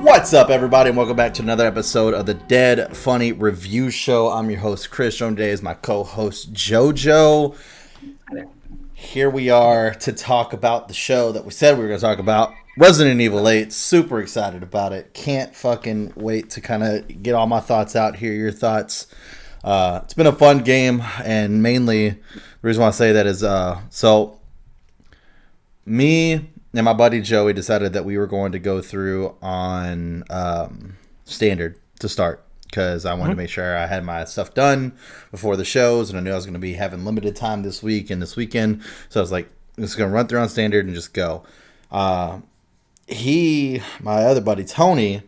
What's up, everybody, and welcome back to another episode of the Dead Funny Review Show. I'm your host, Chris. Joined today is my co-host, JoJo. Here we are to talk about the show that we said we were going to talk about, Resident Evil 8. Super excited about it. Can't fucking wait to kind of get all my thoughts out, hear your thoughts. It's been a fun game, and mainly the reason why I say that is, me and my buddy Joey decided that we were going to go through on standard to start because I wanted to make sure I had my stuff done before the shows, and I knew I was going to be having limited time this week and this weekend. So I was like, I'm just going to run through on standard and just go. My other buddy Tony,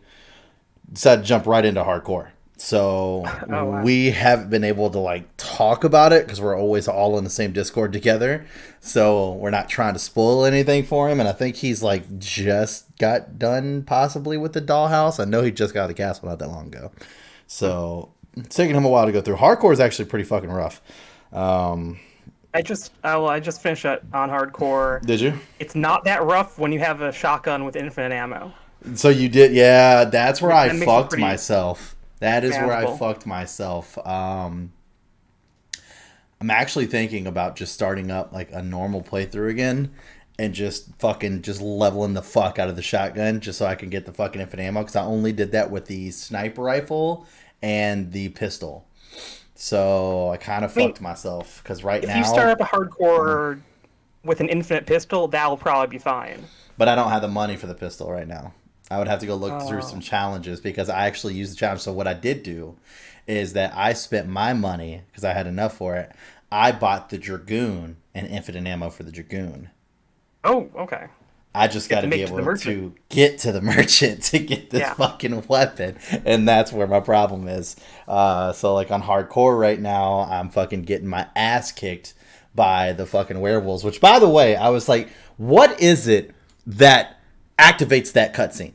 decided to jump right into hardcore. So we haven't been able to like talk about it because we're always all in the same Discord together. So we're not trying to spoil anything for him. And I think he's like just got done possibly with the dollhouse. I know he just got the castle not that long ago. So it's taking him a while to go through. Hardcore is actually pretty fucking rough. I just finished it on hardcore. Did you? It's not that rough when you have a shotgun with infinite ammo. So you did, yeah. That's where I fucked myself. That is where I fucked myself. I'm actually thinking about just starting up like a normal playthrough again and just leveling the fuck out of the shotgun just so I can get the fucking infinite ammo, because I only did that with the sniper rifle and the pistol. So I kind of fucked myself because now... If you start up a hardcore with an infinite pistol, that'll probably be fine. But I don't have the money for the pistol right now. I would have to go look through some challenges because I actually used the challenge. So what I did do is that I spent my money because I had enough for it. I bought the Dragoon and infinite ammo for the Dragoon. Oh, okay. I just got to be able to get to the merchant to get this fucking weapon. And that's where my problem is. So like on hardcore right now, I'm fucking getting my ass kicked by the fucking werewolves. Which, by the way, I was like, what is it that activates that cutscene?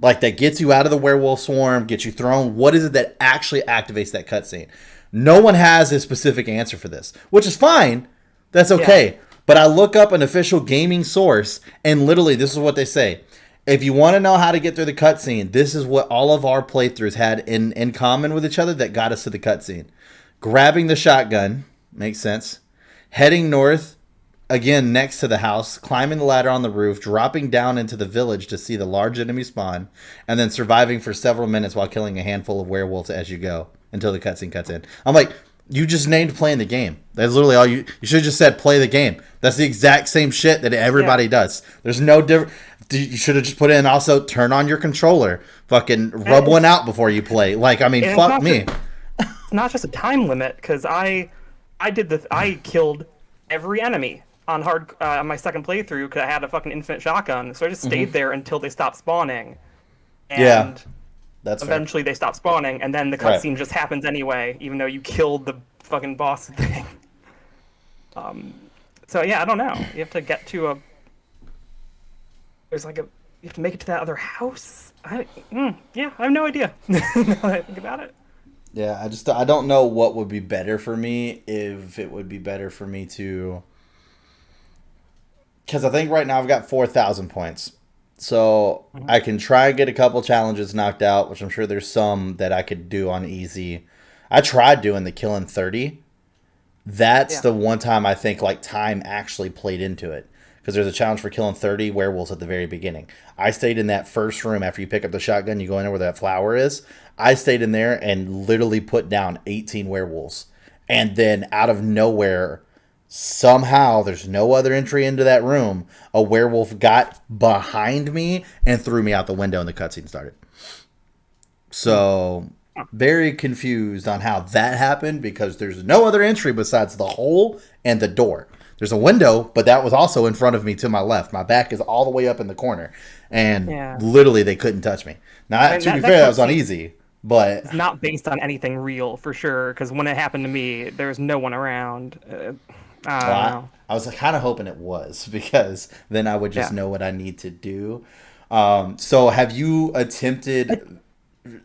Like, that gets you out of the werewolf swarm, gets you thrown. What is it that actually activates that cutscene? No one has a specific answer for this, which is fine. That's okay. Yeah. But I look up an official gaming source, and literally this is what they say. If you want to know how to get through the cutscene, this is what all of our playthroughs had in common with each other that got us to the cutscene. Grabbing the shotgun, makes sense. Heading north, again, next to the house, climbing the ladder on the roof, dropping down into the village to see the large enemy spawn, and then surviving for several minutes while killing a handful of werewolves as you go until the cutscene cuts in. I'm like, you just named playing the game. That's literally all you should have just said, play the game. That's the exact same shit that everybody does. There's no different. You should have just put in also turn on your controller. Fucking rub one out before you play. Like, I mean, fuck me. It's not just a time limit, because I killed every enemy on my second playthrough because I had a fucking infinite shotgun, so I just stayed there until they stopped spawning. And that's eventually they stopped spawning, and then the cutscene just happens anyway, even though you killed the fucking boss thing. So yeah, I don't know. You have to get to you have to make it to that other house. I have no idea. Now that I think about it. Yeah, I don't know what would be better for me, if it would be better for me to... Because I think right now I've got 4,000 points. So I can try and get a couple challenges knocked out, which I'm sure there's some that I could do on easy. I tried doing the killing 30. That's the one time I think like time actually played into it. Because there's a challenge for killing 30 werewolves at the very beginning. I stayed in that first room after you pick up the shotgun, you go in there where that flower is. I stayed in there and literally put down 18 werewolves. And then out of nowhere, somehow, there's no other entry into that room, a werewolf got behind me and threw me out the window and the cutscene started. So, very confused on how that happened because there's no other entry besides the hole and the door. There's a window, but that was also in front of me to my left. My back is all the way up in the corner. And literally, they couldn't touch me. Now, to be fair, that was on easy. But it's not based on anything real, for sure, because when it happened to me, there's no one around. I was kind of hoping it was, because then I would just know what I need to do. So have you attempted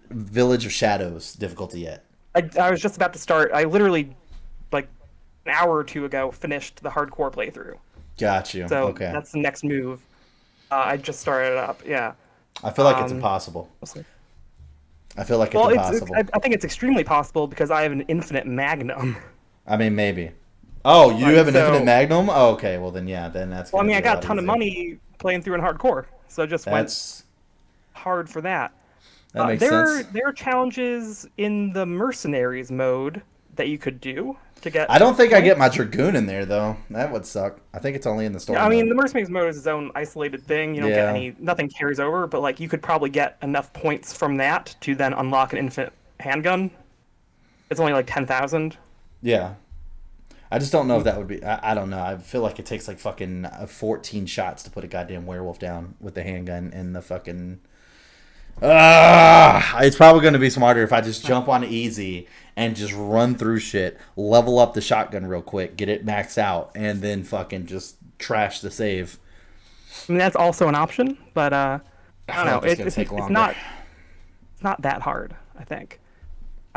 Village of Shadows difficulty yet? I was just about to start. I literally, like, an hour or two ago, finished the hardcore playthrough. Got you. So okay. That's the next move. I just started it up, yeah. I feel like it's impossible. We'll see. I feel like it's impossible. I think it's extremely possible because I have an infinite magnum. I mean, maybe. Oh, you have an infinite magnum? Oh, okay, well then, yeah, then that's. Well, I mean, I got a ton of money playing through in hardcore, so I just went hard for that. That makes sense. There are challenges in the mercenaries mode that you could do to get. I don't think I get my dragoon in there though. That would suck. I think it's only in the story. Yeah, I mean, the mercenaries mode is its own isolated thing. You don't get nothing carries over, but like you could probably get enough points from that to then unlock an infinite handgun. It's only like 10,000. Yeah. I just don't know if that would be. I don't know. I feel like it takes like fucking 14 shots to put a goddamn werewolf down with the handgun and the fucking. It's probably going to be smarter if I just jump on easy and just run through shit, level up the shotgun real quick, get it maxed out, and then fucking just trash the save. I mean, that's also an option, but I don't know. It's not that hard, I think.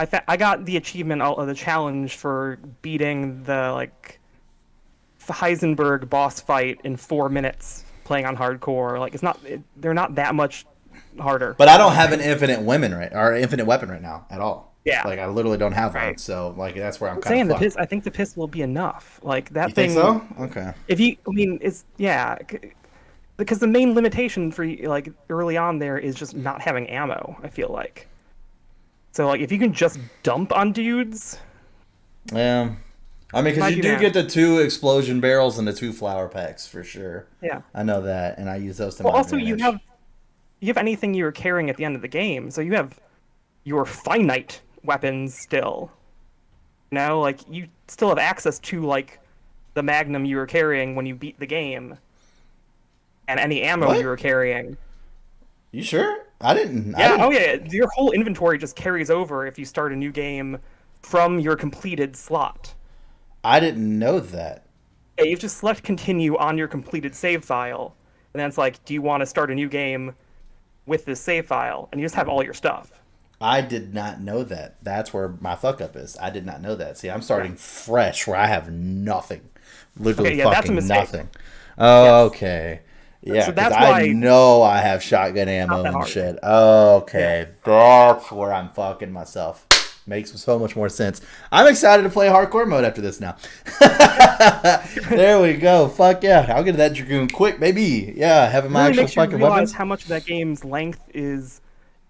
I got the achievement, the challenge for beating the Heisenberg boss fight in 4 minutes playing on hardcore. Like they're not that much harder. But I don't have an infinite weapon right now at all. Yeah. Like I literally don't have one, so like that's where I'm kind of fucked. I think the piss will be enough. Like that you thing. Think so? Okay. Because the main limitation for like early on there is just not having ammo. I feel like. So, like, if you can just dump on dudes... Yeah. I mean, because you do get the 2 explosion barrels and the 2 flower packs, for sure. Yeah. I know that, and I use those to Well, also, you have anything you were carrying at the end of the game, so you have your finite weapons still. You know, like, you still have access to, like, the magnum you were carrying when you beat the game. And any ammo you were carrying. You sure? I didn't. Your whole inventory just carries over if you start a new game from your completed slot. I didn't know that. Yeah, you just select continue on your completed save file, and then it's like, do you want to start a new game with this save file? And you just have all your stuff. I did not know that. That's where my fuck up is. I did not know that. See, I'm starting fresh where I have nothing. Literally fucking nothing. Oh, yes. Okay. Yeah, so that's why I know I have shotgun ammo and shit. Okay, that's where I'm fucking myself. Makes so much more sense. I'm excited to play hardcore mode after this now. There we go. Fuck yeah. I'll get to that dragoon quick, baby. Yeah, having my actual fucking weapons. How much of that game's length is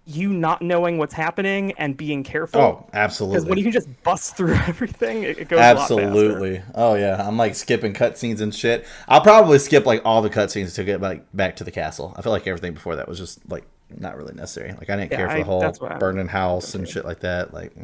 you not knowing what's happening and being careful. Oh, absolutely. Because when you can just bust through everything, it goes absolutely. A lot faster. Oh yeah, I'm like skipping cutscenes and shit. I'll probably skip like all the cutscenes to get back to the castle. I feel like everything before that was just like not really necessary. Like I didn't care for the whole burning house and shit like that. Like,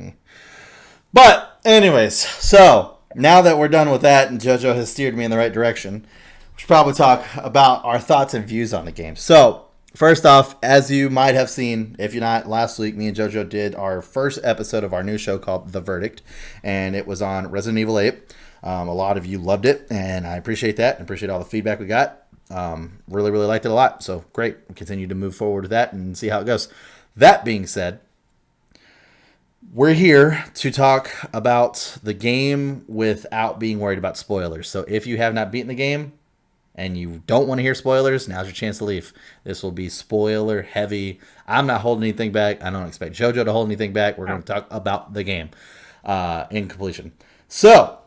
But anyways, so now that we're done with that and JoJo has steered me in the right direction, we should probably talk about our thoughts and views on the game. So. First off, as you might have seen, if you're not, last week, me and JoJo did our first episode of our new show called The Verdict, and it was on Resident Evil 8. A lot of you loved it, and I appreciate that, and appreciate all the feedback we got. Really, really liked it a lot, so great. We'll continue to move forward with that and see how it goes. That being said, we're here to talk about the game without being worried about spoilers. So if you have not beaten the game, and you don't want to hear spoilers, now's your chance to leave. This will be spoiler heavy. I'm not holding anything back. I don't expect JoJo to hold anything back. We're going to talk about the game in completion. So,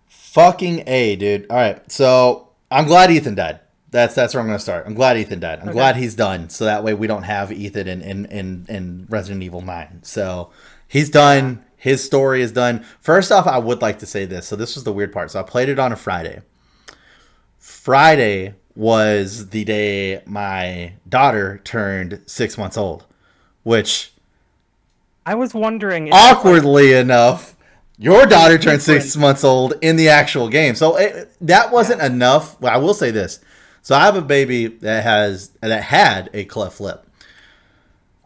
fucking A, dude. All right, so I'm glad Ethan died. That's where I'm going to start. I'm glad Ethan died. I'm glad he's done, so that way we don't have Ethan in Resident Evil 9. So, he's done. His story is done. First off, I would like to say this. So this was the weird part. So I played it on a Friday. Friday was the day my daughter turned 6 months old, which I was wondering. Awkwardly enough, your daughter turned 6 months old in the actual game. So that wasn't enough. Well, I will say this. So I have a baby that had a cleft lip.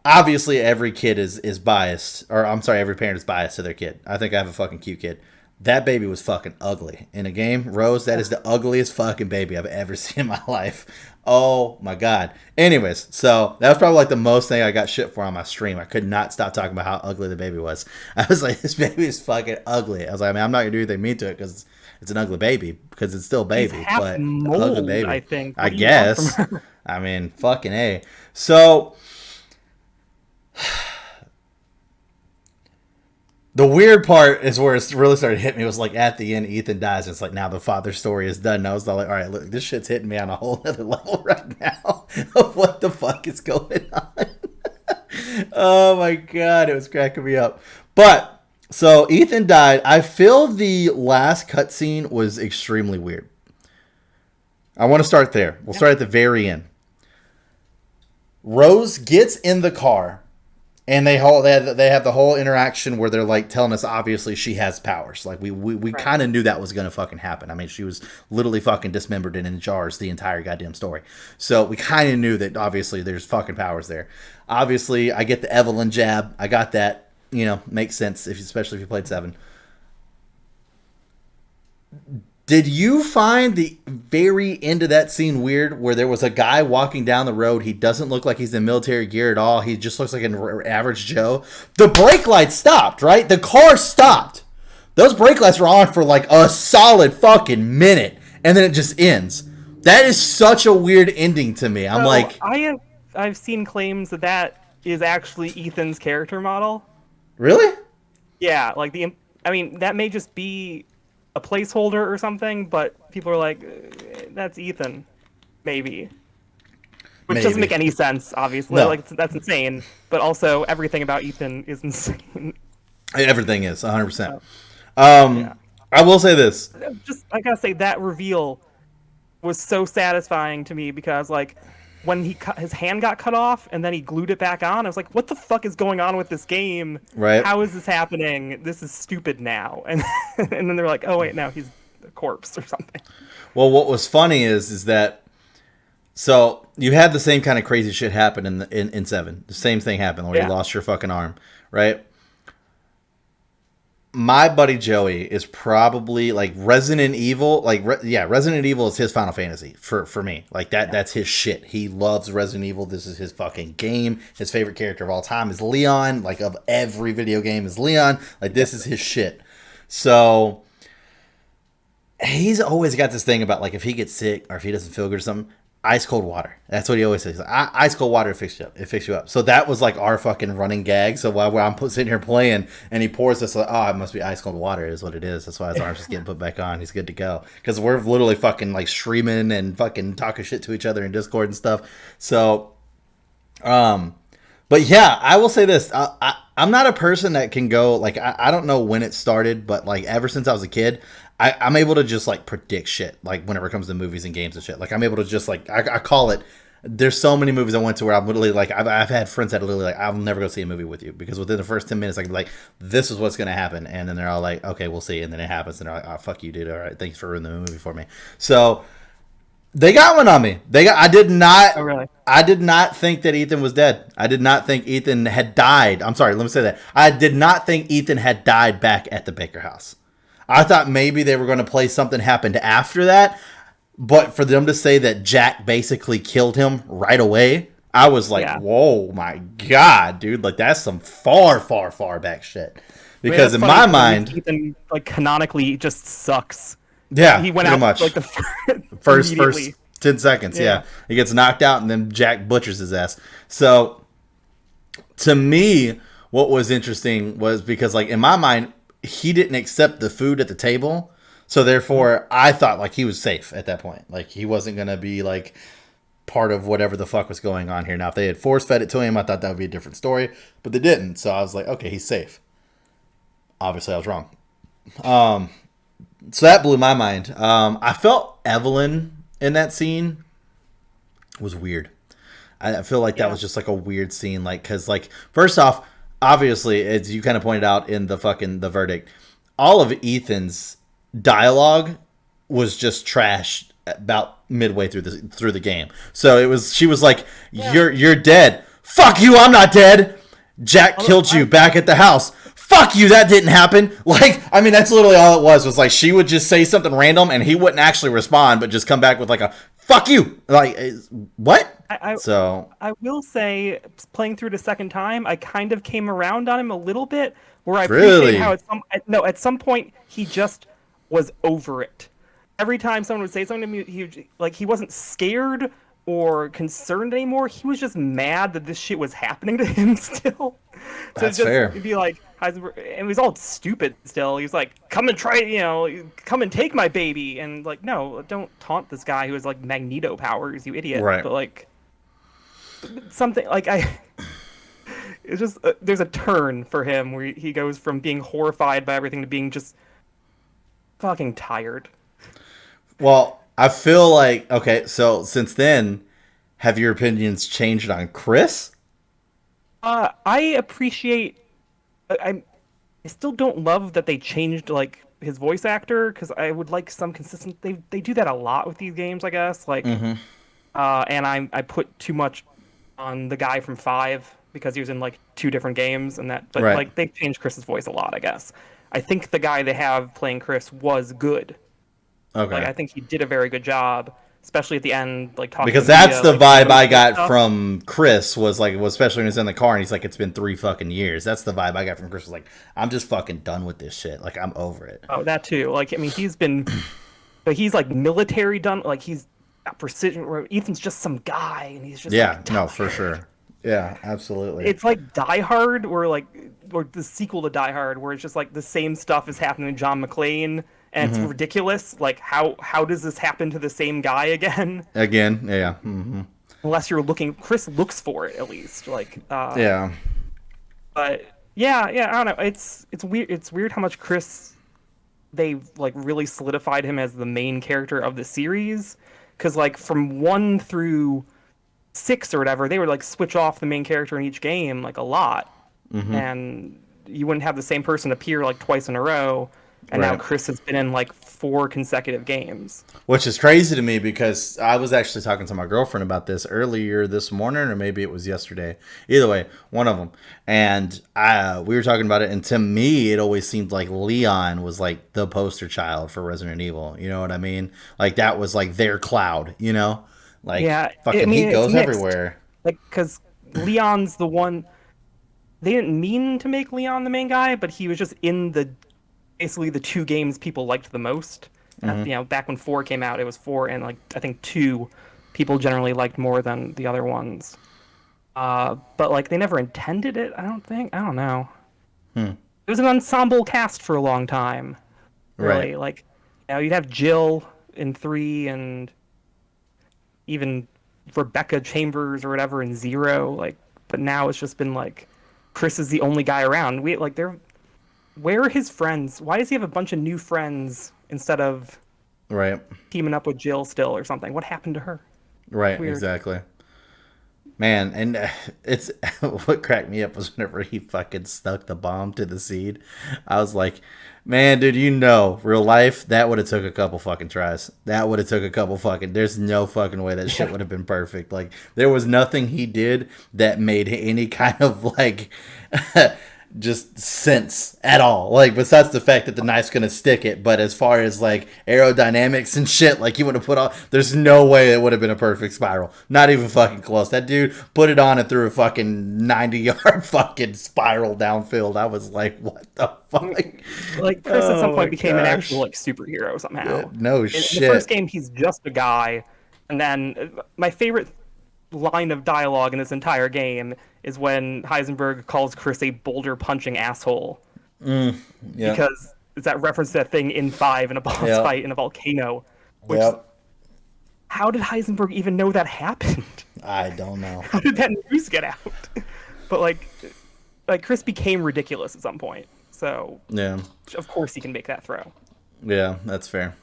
Obviously, every kid is biased, or I'm sorry, every parent is biased to their kid. I think I have a fucking cute kid. That baby was fucking ugly. In a game, Rose, that is the ugliest fucking baby I've ever seen in my life. Oh my god. Anyways, so that was probably like the most thing I got shit for on my stream. I could not stop talking about how ugly the baby was. I was like, this baby is fucking ugly. I was like, I mean, I'm not gonna do anything mean to it because it's an ugly baby, because it's still a baby. He's half but mold, ugly baby. I think. I guess. I mean, fucking A. So the weird part is where it really started hitting me. It was like at the end, Ethan dies. And it's like, now the father's story is done. And I was like, all right, look, this shit's hitting me on a whole other level right now of what the fuck is going on. Oh my god, it was cracking me up. But so Ethan died. I feel the last cutscene was extremely weird. I want to start there. We'll start at the very end. Rose gets in the car. And they have the whole interaction where they're like telling us obviously she has powers. Like we right. Kind of knew that was gonna fucking happen. I mean, she was literally fucking dismembered and in jars the entire goddamn story. So we kind of knew that obviously there's fucking powers there. Obviously, I get the Evelyn jab. I got that. You know, makes sense especially if you played 7. Did you find the very end of that scene weird, where there was a guy walking down the road? He doesn't look like he's in military gear at all. He just looks like an average Joe. The brake lights stopped, right? The car stopped. Those brake lights were on for like a solid fucking minute, and then it just ends. That is such a weird ending to me. I'm like... I've seen claims that is actually Ethan's character model. Really? Yeah, like I mean, that may just be a placeholder or something, but people are like, that's Ethan, maybe. Which doesn't make any sense, obviously. No. Like, that's insane. But also, everything about Ethan is insane. Everything is, 100%. Yeah. I will say this. I gotta say, that reveal was so satisfying to me, because, like, when his hand got cut off and then he glued it back on, I was like, what the fuck is going on with this game? Right. How is this happening? This is stupid now. And then they're like, oh wait, now he's a corpse or something. Well, what was funny is that, so you had the same kind of crazy shit happen in 7. The same thing happened where you lost your fucking arm, right? My buddy Joey is probably like Resident Evil. Like, Resident Evil is his Final Fantasy for me. Like that's his shit. He loves Resident Evil. This is his fucking game. His favorite character of all time is Leon. Like, of every video game is Leon. Like, this is his shit. So he's always got this thing about, like, if he gets sick or if he doesn't feel good or something, ice cold water. That's what he always says. Like, ice cold water fix you up. So that was like our fucking running gag. So while I'm sitting here playing and he pours this, like, oh, it must be ice cold water is what it is. That's why his arm's just getting put back on. He's good to go. Because we're literally fucking like streaming and fucking talking shit to each other in Discord and stuff. So, but yeah, I will say this. I'm not a person that can go, like, I don't know when it started, but like ever since I was a kid, I'm able to just like predict shit, like whenever it comes to movies and games and shit. Like, I'm able to just like, I call it, there's so many movies I went to where I'm literally like, I've had friends that are literally like, I'll never go see a movie with you, because within the first 10 minutes I can be like, this is what's going to happen. And then they're all like, okay, we'll see. And then it happens and they're like, oh, fuck you, dude. All right, thanks for ruining the movie for me. So they got one on me. I did not. Oh, really? I did not think that Ethan was dead. I did not think Ethan had died. I'm sorry, let me say that. I did not think Ethan had died back at the Baker house. I thought maybe they were going to play something happened after that, but for them to say that Jack basically killed him right away, I was like, whoa, my God, dude. Like, that's some far, far, far back shit. Because in my mind, Ethan, like, canonically just sucks. Yeah, he went pretty out much. Like the first 10 seconds. Yeah, he gets knocked out, and then Jack butchers his ass. So, to me, what was interesting was because, like, in my mind, he didn't accept the food at the table, so therefore I thought like he was safe at that point. Like, he wasn't gonna be like part of whatever the fuck was going on here. Now, if they had force fed it to him, I thought that would be a different story, but they didn't. So I was like, okay, he's safe. Obviously, I was wrong. So that blew my mind. I felt Evelyn in that scene was weird. I feel like that was just like a weird scene, like, because, like, first off, obviously, as you kind of pointed out in the verdict, all of Ethan's dialogue was just trash about midway through the game. So she was like, "You're dead. Fuck you, I'm not dead. Jack killed you back at the house. fuck you, that didn't happen. Like, I mean, that's literally all it was like she would just say something random and he wouldn't actually respond, but just come back with like a fuck you. Like, what? I will say, playing through the second time, I kind of came around on him a little bit, where I appreciate how at some point he just was over it. Every time someone would say something to me, he wasn't scared or concerned anymore. He was just mad that this shit was happening to him still. So that's fair. It'd be like Heisenberg, and it was all stupid still. He was like, come and try, come and take my baby. And like, no, don't taunt this guy who has like Magneto powers, you idiot. Right. But like, something like it's just, there's a turn for him where he goes from being horrified by everything to being just fucking tired. Well, I feel like, okay, so since then, have your opinions changed on Chris? I appreciate. I still don't love that they changed like his voice actor, because I would like some consistent. They do that a lot with these games, I guess. Like, and I put too much on the guy from 5 because he was in like 2 different games and that. But like they've changed Chris's voice a lot, I guess. I think the guy they have playing Chris was good. Okay. Like, I think he did a very good job, especially at the end, like talking. Because that's the vibe I got from Chris, was like, especially when he's in the car and he's like, it's been 3 fucking years. That's the vibe I got from Chris. Was like, I'm just fucking done with this shit. Like, I'm over it. Oh, that too. Like, I mean, he's been, but he's like military done. Like, he's got precision. Where Ethan's just some guy, and he's just no, for sure. Yeah, absolutely. It's like Die Hard, or the sequel to Die Hard, where it's just like the same stuff is happening to John McClane. And it's ridiculous. Like, how does this happen to the same guy again? Again, yeah. Mm-hmm. Unless you're looking, Chris looks for it at least. Like, yeah. But yeah, I don't know. It's weird. It's weird how much Chris, they've like really solidified him as the main character of the series. Because like from 1 through 6 or whatever, they would like switch off the main character in each game like a lot, and you wouldn't have the same person appear like twice in a row. And now Chris has been in like 4 consecutive games. Which is crazy to me, because I was actually talking to my girlfriend about this earlier this morning, or maybe it was yesterday. Either way, one of them. And we were talking about it, and to me, it always seemed like Leon was like the poster child for Resident Evil. You know what I mean? Like, that was like their Cloud, you know? Like, he goes everywhere. Like, because Leon's the one... They didn't mean to make Leon the main guy, but he was just in basically the 2 games people liked the most. Back when 4 came out, it was 4, and like I think 2 people generally liked more than the other ones. But like they never intended it, I don't think. I don't know. It was an ensemble cast for a long time. Really. Right. Like, you'd have Jill in 3, and even Rebecca Chambers or whatever in 0. Like, but now it's just been like Chris is the only guy around. Where are his friends? Why does he have a bunch of new friends instead of teaming up with Jill still or something? What happened to her? Right, exactly. Man, and it's what cracked me up was whenever he fucking stuck the bomb to the seed. I was like, man, dude, real life, that would have took a couple fucking tries. That would have took a couple fucking... There's no fucking way that shit would have been perfect. Like, there was nothing he did that made any kind of, like... just sense at all, like, besides the fact that the knife's gonna stick it. But as far as like aerodynamics and shit, like, you would have put on, there's no way it would have been a perfect spiral, not even fucking close. That dude put it on and threw a fucking 90-yard fucking spiral downfield. I was like, what the fuck? Like, Chris at some point became an actual like superhero somehow. No shit. In the first game, he's just a guy, and then my favorite line of dialogue in this entire game is when Heisenberg calls Chris a boulder punching asshole. Because it's that reference to that thing in 5 in a boss fight in a volcano. Which, how did Heisenberg even know that happened? I don't know. How did that news get out? But like Chris became ridiculous at some point. So of course he can make that throw. Yeah, that's fair.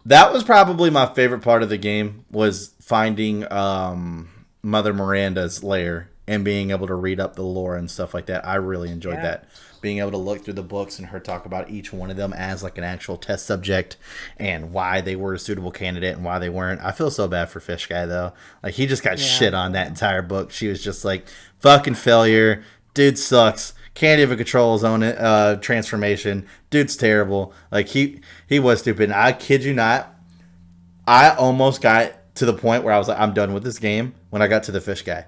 That was probably my favorite part of the game, was finding Mother Miranda's lair and being able to read up the lore and stuff like that. I really enjoyed that. Being able to look through the books and her talk about each one of them as like an actual test subject and why they were a suitable candidate and why they weren't. I feel so bad for Fish Guy, though. Like, he just got shit on that entire book. She was just like, fucking failure, Dude sucks. Can't even control his own transformation. Dude's terrible. Like he was stupid. And I kid you not, I almost got to the point where I was like, I'm done with this game when I got to the fish guy.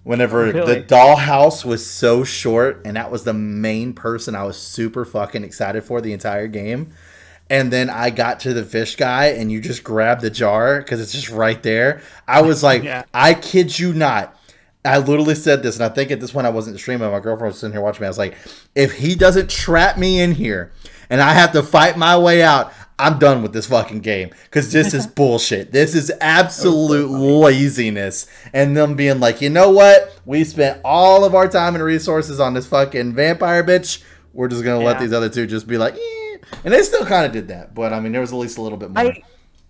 Whenever the dollhouse was so short, and that was the main person I was super fucking excited for the entire game. And then I got to the fish guy, and you just grab the jar because it's just right there. I was like, I kid you not. I literally said this, and I think at this point I wasn't streaming. My girlfriend was sitting here watching me. I was like, if he doesn't trap me in here and I have to fight my way out, I'm done with this fucking game because this is bullshit. This is absolute laziness. And them being like, you know what? We spent all of our time and resources on this fucking vampire bitch. We're just going to let these other two just be like, eh. And they still kind of did that. But, I mean, there was at least a little bit more.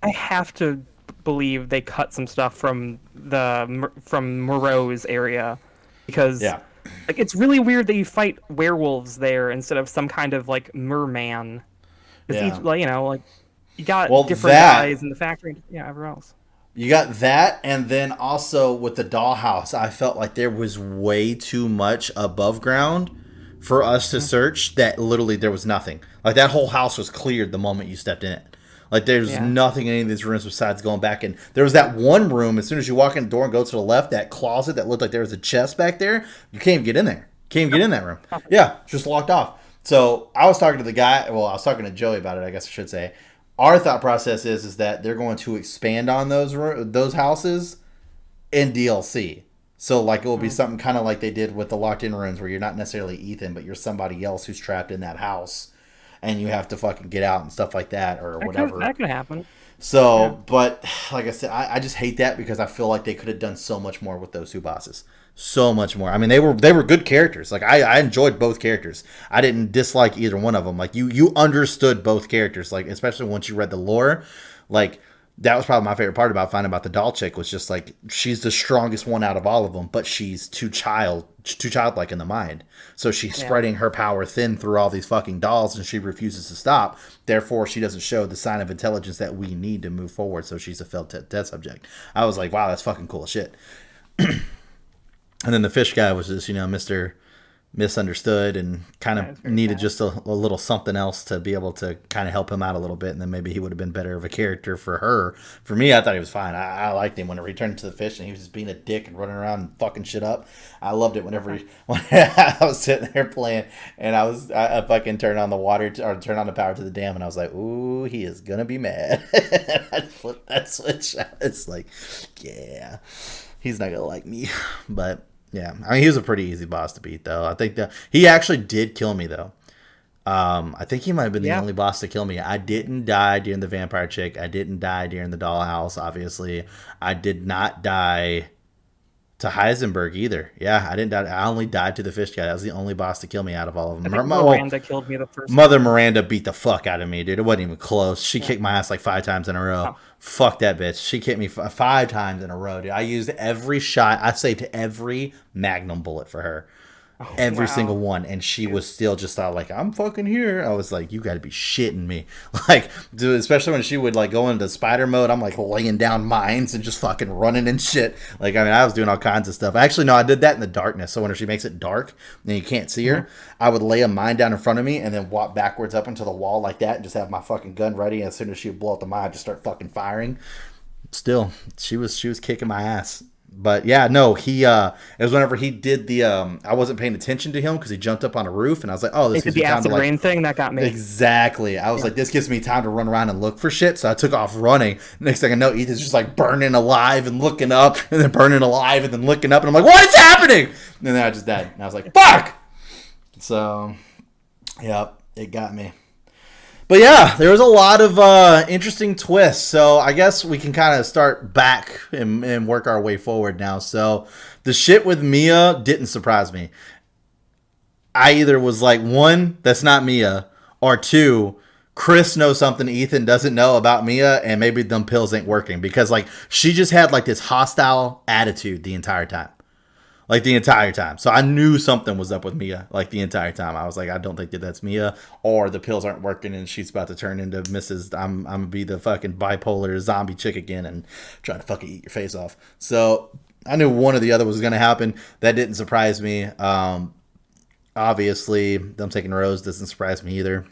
I have to believe they cut some stuff from Moreau's area because like it's really weird that you fight werewolves there instead of some kind of like merman. Each, like, you know, like you got different guys in the factory, everywhere else. You got that, and then also with the dollhouse, I felt like there was way too much above ground for us to search. That literally there was nothing. Like that whole house was cleared the moment you stepped in it. Like there's nothing in any of these rooms besides going back in. There was that one room. As soon as you walk in the door and go to the left, that closet that looked like there was a chest back there. You can't even get in there. Can't even get in that room. Yeah, just locked off. So I was talking to the guy. Well, I was talking to Joey about it, I guess I should say. Our thought process is that they're going to expand on those houses in DLC. So like it will be something kind of like they did with the locked in rooms where you're not necessarily Ethan, but you're somebody else who's trapped in that house, and you have to fucking get out and stuff like that or whatever. That could happen. So, but like I said, I just hate that because I feel like they could have done so much more with those two bosses. So much more. I mean, they were good characters. Like I enjoyed both characters. I didn't dislike either one of them. Like you understood both characters. Like especially once you read the lore, like that was probably my favorite part about finding about the doll chick was just like she's the strongest one out of all of them, but she's too childlike in the mind. So she's spreading her power thin through all these fucking dolls, and she refuses to stop. Therefore, she doesn't show the sign of intelligence that we need to move forward. So she's a failed test subject. I was like, wow, that's fucking cool as shit. And then the fish guy was just, Mr. Misunderstood and kind of needed just a little something else to be able to kind of help him out a little bit. And then maybe he would have been better of a character for her. For me, I thought he was fine. I liked him when he returned to the fish and he was just being a dick and running around and fucking shit up. I loved it when I was sitting there playing and I fucking turned on the water or turned on the power to the dam and I was like, ooh, he is going to be mad. I flipped that switch. It's like, yeah, he's not going to like me. But yeah, I mean, he was a pretty easy boss to beat, though. I think that he actually did kill me, though. I think he might have been the only boss to kill me. I didn't die during the vampire chick. I didn't die during the dollhouse, obviously. I did not die to Heisenberg either. Yeah, I didn't die. I only died to the fish guy. That was the only boss to kill me out of all of them. Miranda killed me the first time. Mother Miranda beat the fuck out of me, dude. It wasn't even close. She kicked my ass like 5 times in a row. Oh. Fuck that bitch. She kicked me 5 times in a row, dude. I used every shot. I saved every magnum bullet for her. Every single one. And she was still just like, I'm fucking here. I was like, you got to be shitting me. Like, dude, especially when she would like go into spider mode, I'm like laying down mines and just fucking running and shit. Like, I mean, I was doing all kinds of stuff. Actually, no, I did that in the darkness. So when she makes it dark and you can't see her, I would lay a mine down in front of me and then walk backwards up into the wall like that and just have my fucking gun ready. And as soon as she would blow up the mine, I'd just start fucking firing. Still, she was kicking my ass. But yeah, no, it was whenever he did the I wasn't paying attention to him because he jumped up on a roof and I was like, oh, this gives me time to rain thing that got me. Exactly. I was like, this gives me time to run around and look for shit. So I took off running. Next thing I know, Ethan's just like burning alive and looking up and then burning alive and then looking up and I'm like, what is happening? And then I just died. And I was like, fuck. So, yep, it got me. But yeah, there was a lot of interesting twists. So I guess we can kind of start back and work our way forward now. So the shit with Mia didn't surprise me. I either was like, 1, that's not Mia, or 2, Chris knows something Ethan doesn't know about Mia, and maybe them pills ain't working. Because like she just had like this hostile attitude the entire time. Like the entire time. So I knew something was up with Mia like the entire time. I was like, I don't think that's Mia or the pills aren't working and she's about to turn into Mrs. I'm going to be the fucking bipolar zombie chick again and try to fucking eat your face off. So I knew one or the other was going to happen. That didn't surprise me. obviously, them taking Rose doesn't surprise me either.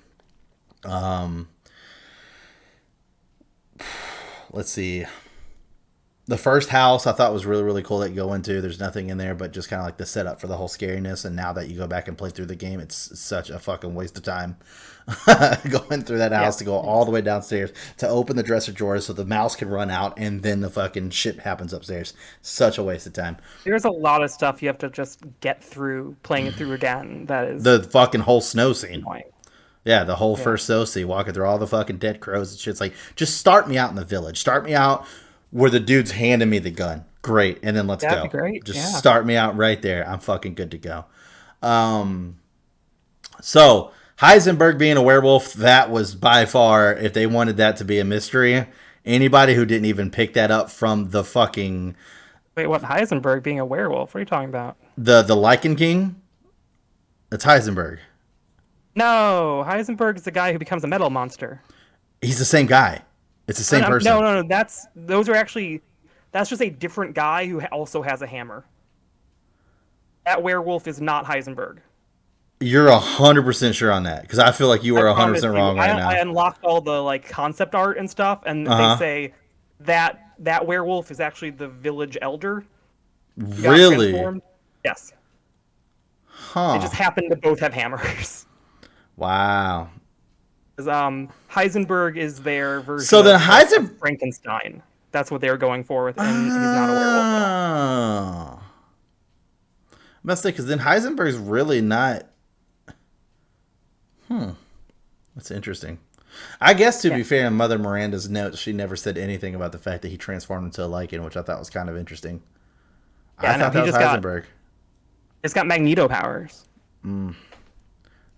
Let's see. The first house I thought was really, really cool that you go into. There's nothing in there but just kind of like the setup for the whole scariness. And now that you go back and play through the game, it's such a fucking waste of time going through that house to go all the way downstairs to open the dresser drawers so the mouse can run out and then the fucking shit happens upstairs. Such a waste of time. There's a lot of stuff you have to just get through playing it through again. That is the fucking whole snow scene. Annoying. Yeah, the whole first snow scene, walking through all the fucking dead crows and shit. It's like, just start me out in the village. Start me out where the dude's handing me the gun. Great. And then let's go. Great. Just start me out right there. I'm fucking good to go. So Heisenberg being a werewolf, that was by far, if they wanted that to be a mystery, anybody who didn't even pick that up from the fucking... Wait, what? Heisenberg being a werewolf? What are you talking about? The Lichen King? That's Heisenberg. No, Heisenberg is the guy who becomes a metal monster. He's the same guy. It's the same person. No. That's just a different guy who also has a hammer. That werewolf is not Heisenberg. You're 100% sure on that? Because I feel like you are 100% wrong right now. I unlocked all the like concept art and stuff, and they say that werewolf is actually the village elder. Really? Yes. Huh. They just happen to both have hammers. Wow. Heisenberg is their version. So then of Frankenstein. That's what they're going for with, and he's not a werewolf at all. Must say, because then Heisenberg's really not. That's interesting. I guess to be fair, in Mother Miranda's notes, she never said anything about the fact that he transformed into a lichen, which I thought was kind of interesting. Yeah, I thought that was Heisenberg. It's got Magneto powers.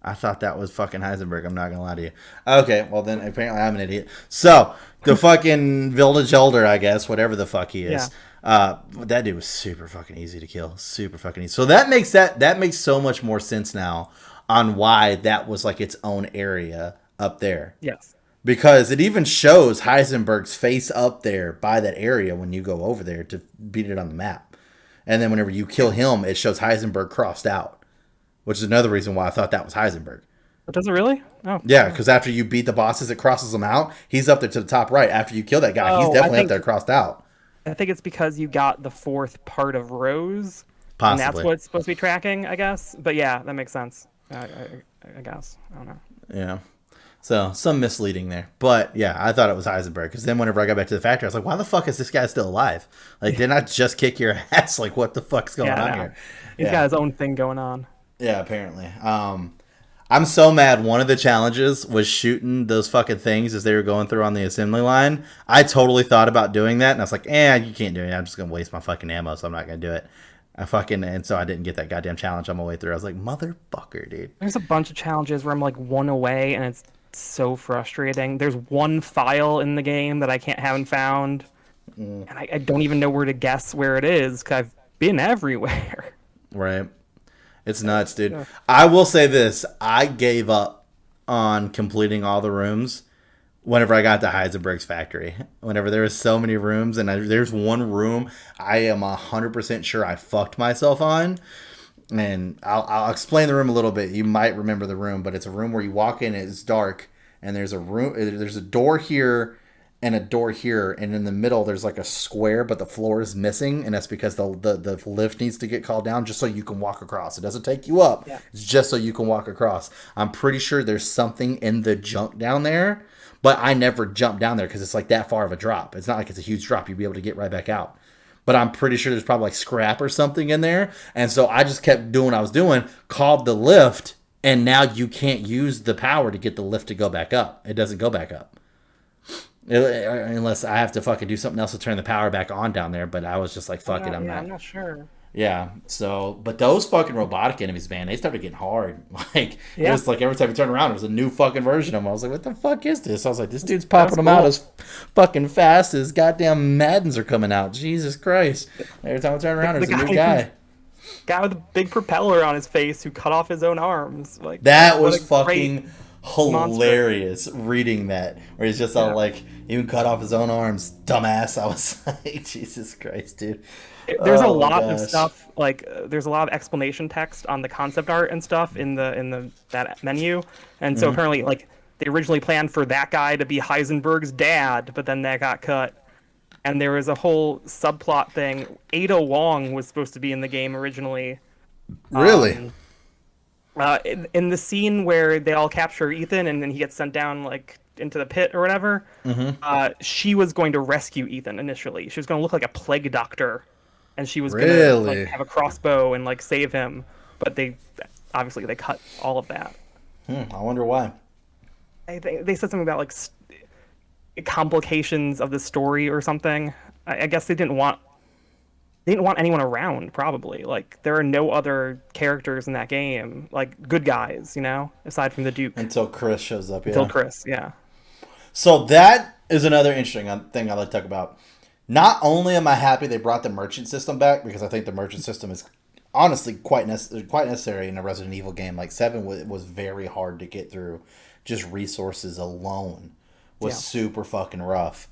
I thought that was fucking Heisenberg. I'm not gonna lie to you. Okay, well then apparently I'm an idiot. So the fucking village elder, I guess, whatever the fuck he is. Yeah. That dude was super fucking easy to kill. Super fucking easy. So that makes so much more sense now on why that was like its own area up there. Yes. Because it even shows Heisenberg's face up there by that area when you go over there to beat it on the map. And then whenever you kill him, it shows Heisenberg crossed out. Which is another reason why I thought that was Heisenberg. But does it really? Oh. Yeah, because after you beat the bosses, it crosses them out. He's up there to the top right. After you kill that guy, he's definitely up there crossed out. I think it's because you got the fourth part of Rose. Possibly. And that's what it's supposed to be tracking, I guess. But yeah, that makes sense. I guess. I don't know. Yeah. So, some misleading there. But, yeah, I thought it was Heisenberg. Because then whenever I got back to the factory, I was like, why the fuck is this guy still alive? Like, didn't I just kick your ass? Like, what the fuck's going on here? He's got his own thing going on. Yeah, apparently. I'm so mad. One of the challenges was shooting those fucking things as they were going through on the assembly line. I totally thought about doing that, and I was like, you can't do it. I'm just going to waste my fucking ammo, so I'm not going to do it. And so I didn't get that goddamn challenge on my way through. I was like, motherfucker, dude. There's a bunch of challenges where I'm like one away, and it's so frustrating. There's one file in the game that I haven't found, and I don't even know where to guess where it is, because I've been everywhere. Right. It's nuts, dude. Yeah. I will say this. I gave up on completing all the rooms whenever I got to Heisenberg's factory. Whenever there was so many rooms, and there's one room I am 100% sure I fucked myself on. And I'll explain the room a little bit. You might remember the room, but it's a room where you walk in, it's dark, and there's a door here and a door here, and in the middle there's like a square, but the floor is missing, and that's because the lift needs to get called down just so you can walk across. It doesn't take you up. Yeah. It's just so you can walk across. I'm pretty sure there's something in the junk down there, but I never jumped down there because it's like that far of a drop. It's not like it's a huge drop. You'd be able to get right back out. But I'm pretty sure there's probably like scrap or something in there, and so I just kept doing what I was doing, called the lift, and now you can't use the power to get the lift to go back up. It doesn't go back up. Unless I have to fucking do something else to turn the power back on down there, but I was just like, fuck it, I'm not sure. Yeah, so, but those fucking robotic enemies, man, they started getting hard. Like, it was like every time you turn around, it was a new fucking version of them. I was like, what the fuck is this? I was like, this dude's popping them out as fucking fast as goddamn Maddens are coming out. Jesus Christ. Every time I turn around, there's a new guy. Guy with a big propeller on his face who cut off his own arms. Like that was fucking hilarious reading that, where he's just all like, even cut off his own arms, dumbass. I was like, Jesus Christ, dude. There's a lot of stuff, like there's a lot of explanation text on the concept art and stuff in the that menu, and so apparently like they originally planned for that guy to be Heisenberg's dad, but then that got cut. And there was a whole subplot thing. Ada Wong was supposed to be in the game originally. Really? In the scene where they all capture Ethan and then he gets sent down like into the pit or whatever, she was going to rescue Ethan initially. She was going to look like a plague doctor, and she was going to like, have a crossbow and like save him. But they obviously cut all of that. I wonder why. I think they said something about like complications of the story or something. I guess they didn't want anyone around, probably. Like there are no other characters in that game, like good guys, you know, aside from the Duke. Until Chris shows up. Until Chris, yeah. So that is another interesting thing I'd like to talk about. Not only am I happy they brought the merchant system back, because I think the merchant system is honestly quite necessary in a Resident Evil game. Like 7 was very hard to get through. Just resources alone was super fucking rough.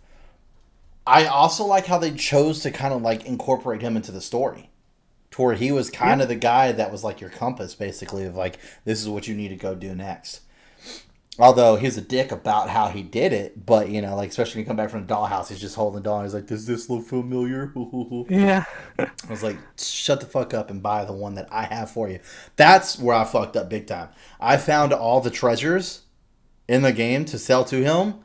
I also like how they chose to kind of like incorporate him into the story, to where he was kind of the guy that was like your compass, basically, of like, this is what you need to go do next. Although he was a dick about how he did it, but you know, like especially when you come back from the dollhouse, he's just holding the doll. He's like, "Does this look familiar?" Yeah. I was like, "Shut the fuck up and buy the one that I have for you." That's where I fucked up big time. I found all the treasures in the game to sell to him.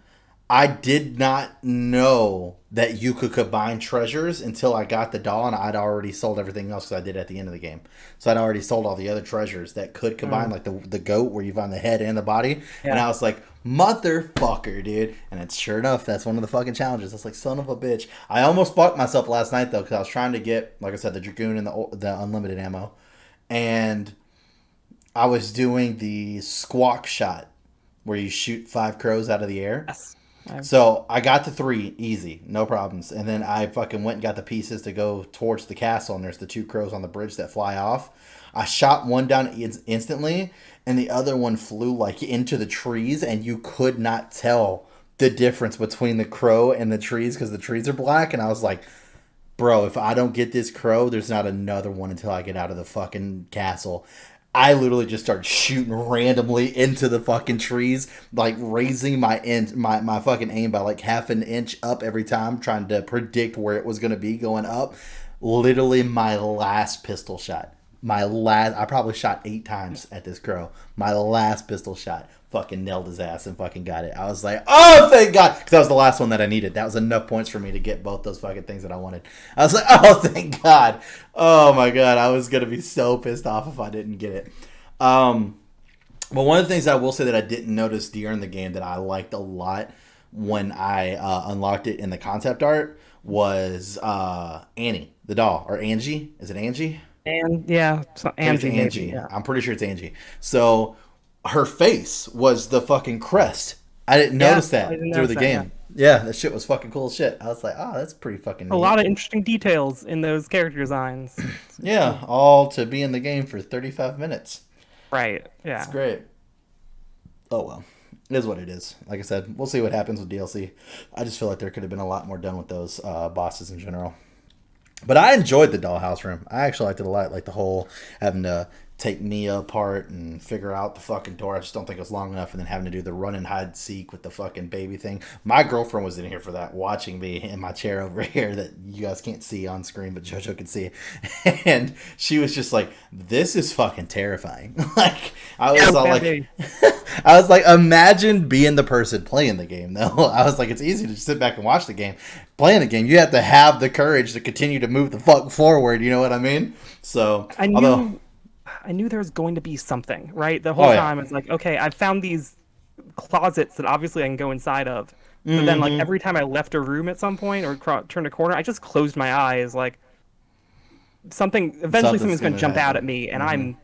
I did not know that you could combine treasures until I got the doll, and I'd already sold everything else because I did at the end of the game. So I'd already sold all the other treasures that could combine, like the goat where you find the head and the body. Yeah. And I was like, motherfucker, dude. And it's sure enough, that's one of the fucking challenges. It's like, son of a bitch. I almost fucked myself last night, though, because I was trying to get, like I said, the Dragoon and the unlimited ammo. And I was doing the squawk shot where you shoot 5 crows out of the air. Yes. So I got the 3 easy, no problems. And then I fucking went and got the pieces to go towards the castle, and there's the 2 crows on the bridge that fly off. I shot one down instantly, and the other one flew like into the trees, and you could not tell the difference between the crow and the trees because the trees are black. And I was like, bro, if I don't get this crow, there's not another one until I get out of the fucking castle. I literally just started shooting randomly into the fucking trees, like raising my fucking aim by like half an inch up every time, trying to predict where it was going to be going up. Literally my last pistol shot. I probably shot 8 times at this crow. My last pistol shot fucking nailed his ass and fucking got it. I was like, oh, thank God. Because that was the last one that I needed. That was enough points for me to get both those fucking things that I wanted. I was like, oh, thank God. Oh, my God. I was going to be so pissed off if I didn't get it. But one of the things I will say that I didn't notice during the game that I liked a lot when I unlocked it in the concept art was Annie, the doll. Or Angie. Is it Angie? And yeah, Angie. Angie. Yeah. I'm pretty sure it's Angie. So her face was the fucking crest. I didn't notice that through the game. Yeah, that shit was fucking cool as shit. I was like, oh, that's pretty fucking neat. A lot of interesting details in those character designs. Yeah, all to be in the game for 35 minutes. Right, yeah. It's great. Oh, well. It is what it is. Like I said, we'll see what happens with DLC. I just feel like there could have been a lot more done with those bosses in general. But I enjoyed the dollhouse room. I actually liked it a lot. Like the whole having to take Mia apart and figure out the fucking door. I just don't think it was long enough. And then having to do the run and hide seek with the fucking baby thing. My girlfriend was in here for that, watching me in my chair over here that you guys can't see on screen, but JoJo can see. And she was just like, this is fucking terrifying. Like, I was all like, I was like, imagine being the person playing the game, though. I was like, it's easy to just sit back and watch the game. Playing the game, you have to have the courage to continue to move the fuck forward. You know what I mean? So, I knew there was going to be something, right? The whole time it's like, okay, I've found these closets that obviously I can go inside of. But then, like, every time I left a room at some point or turned a corner, I just closed my eyes. Like, something's going to jump out at me, and I'm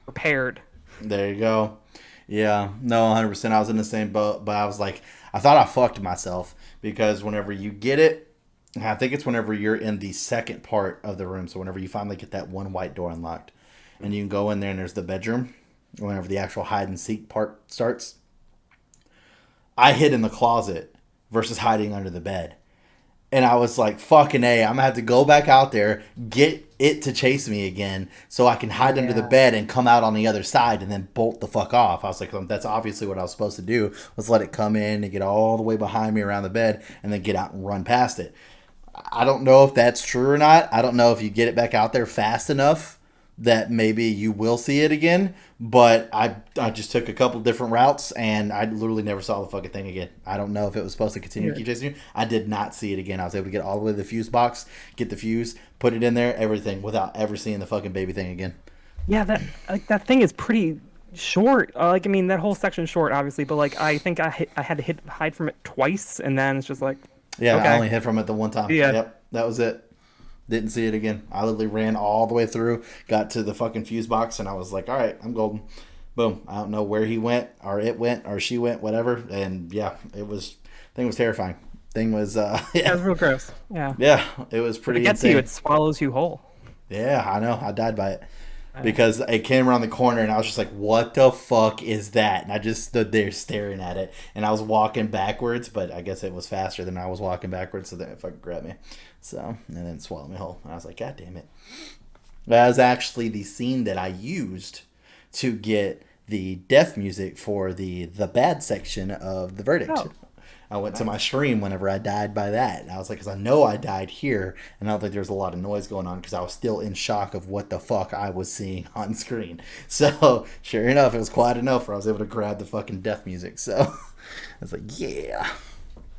prepared. There you go. Yeah, no, 100%. I was in the same boat, but I was like, I thought I fucked myself because whenever you get it, I think it's whenever you're in the second part of the room. So whenever you finally get that one white door unlocked and you can go in there and there's the bedroom whenever the actual hide and seek part starts, I hid in the closet versus hiding under the bed. And I was like, fucking A, I'm going to have to go back out there, get it to chase me again so I can hide under the bed and come out on the other side and then bolt the fuck off. I was like, that's obviously what I was supposed to do, was let it come in and get all the way behind me around the bed and then get out and run past it. I don't know if that's true or not. I don't know if you get it back out there fast enough that maybe you will see it again. But I just took a couple different routes and I literally never saw the fucking thing again. I don't know if it was supposed to continue to keep chasing you. I did not see it again. I was able to get all the way to the fuse box, get the fuse, put it in there, everything, without ever seeing the fucking baby thing again. Yeah, that thing is pretty short. I mean, that whole section's short, obviously, but like I think I had to hide from it twice, and then it's just like, yeah, okay. I only hid from it the one time. Yeah. Yep, that was it. Didn't see it again. I literally ran all the way through, got to the fucking fuse box, and I was like, all right, I'm golden. Boom. I don't know where he went, or it went, or she went, whatever. And yeah, thing was terrifying. Thing was, yeah, it was real gross. Yeah. Yeah, it was pretty When it gets insane. you, it swallows you whole. Yeah, I know. I died by it. Because it came around the corner and I was just like, what the fuck is that? And I just stood there staring at it. And I was walking backwards, but I guess it was faster than I was walking backwards, so then it fucking grabbed me. So, and then it swallowed me whole. And I was like, God damn it. That was actually the scene that I used to get the death music for the bad section of the verdict. Oh. I went to my stream whenever I died by that. And I was like, because I know I died here. And I don't think there was a lot of noise going on because I was still in shock of what the fuck I was seeing on screen. So, sure enough, it was quiet enough where I was able to grab the fucking death music. So, I was like, yeah.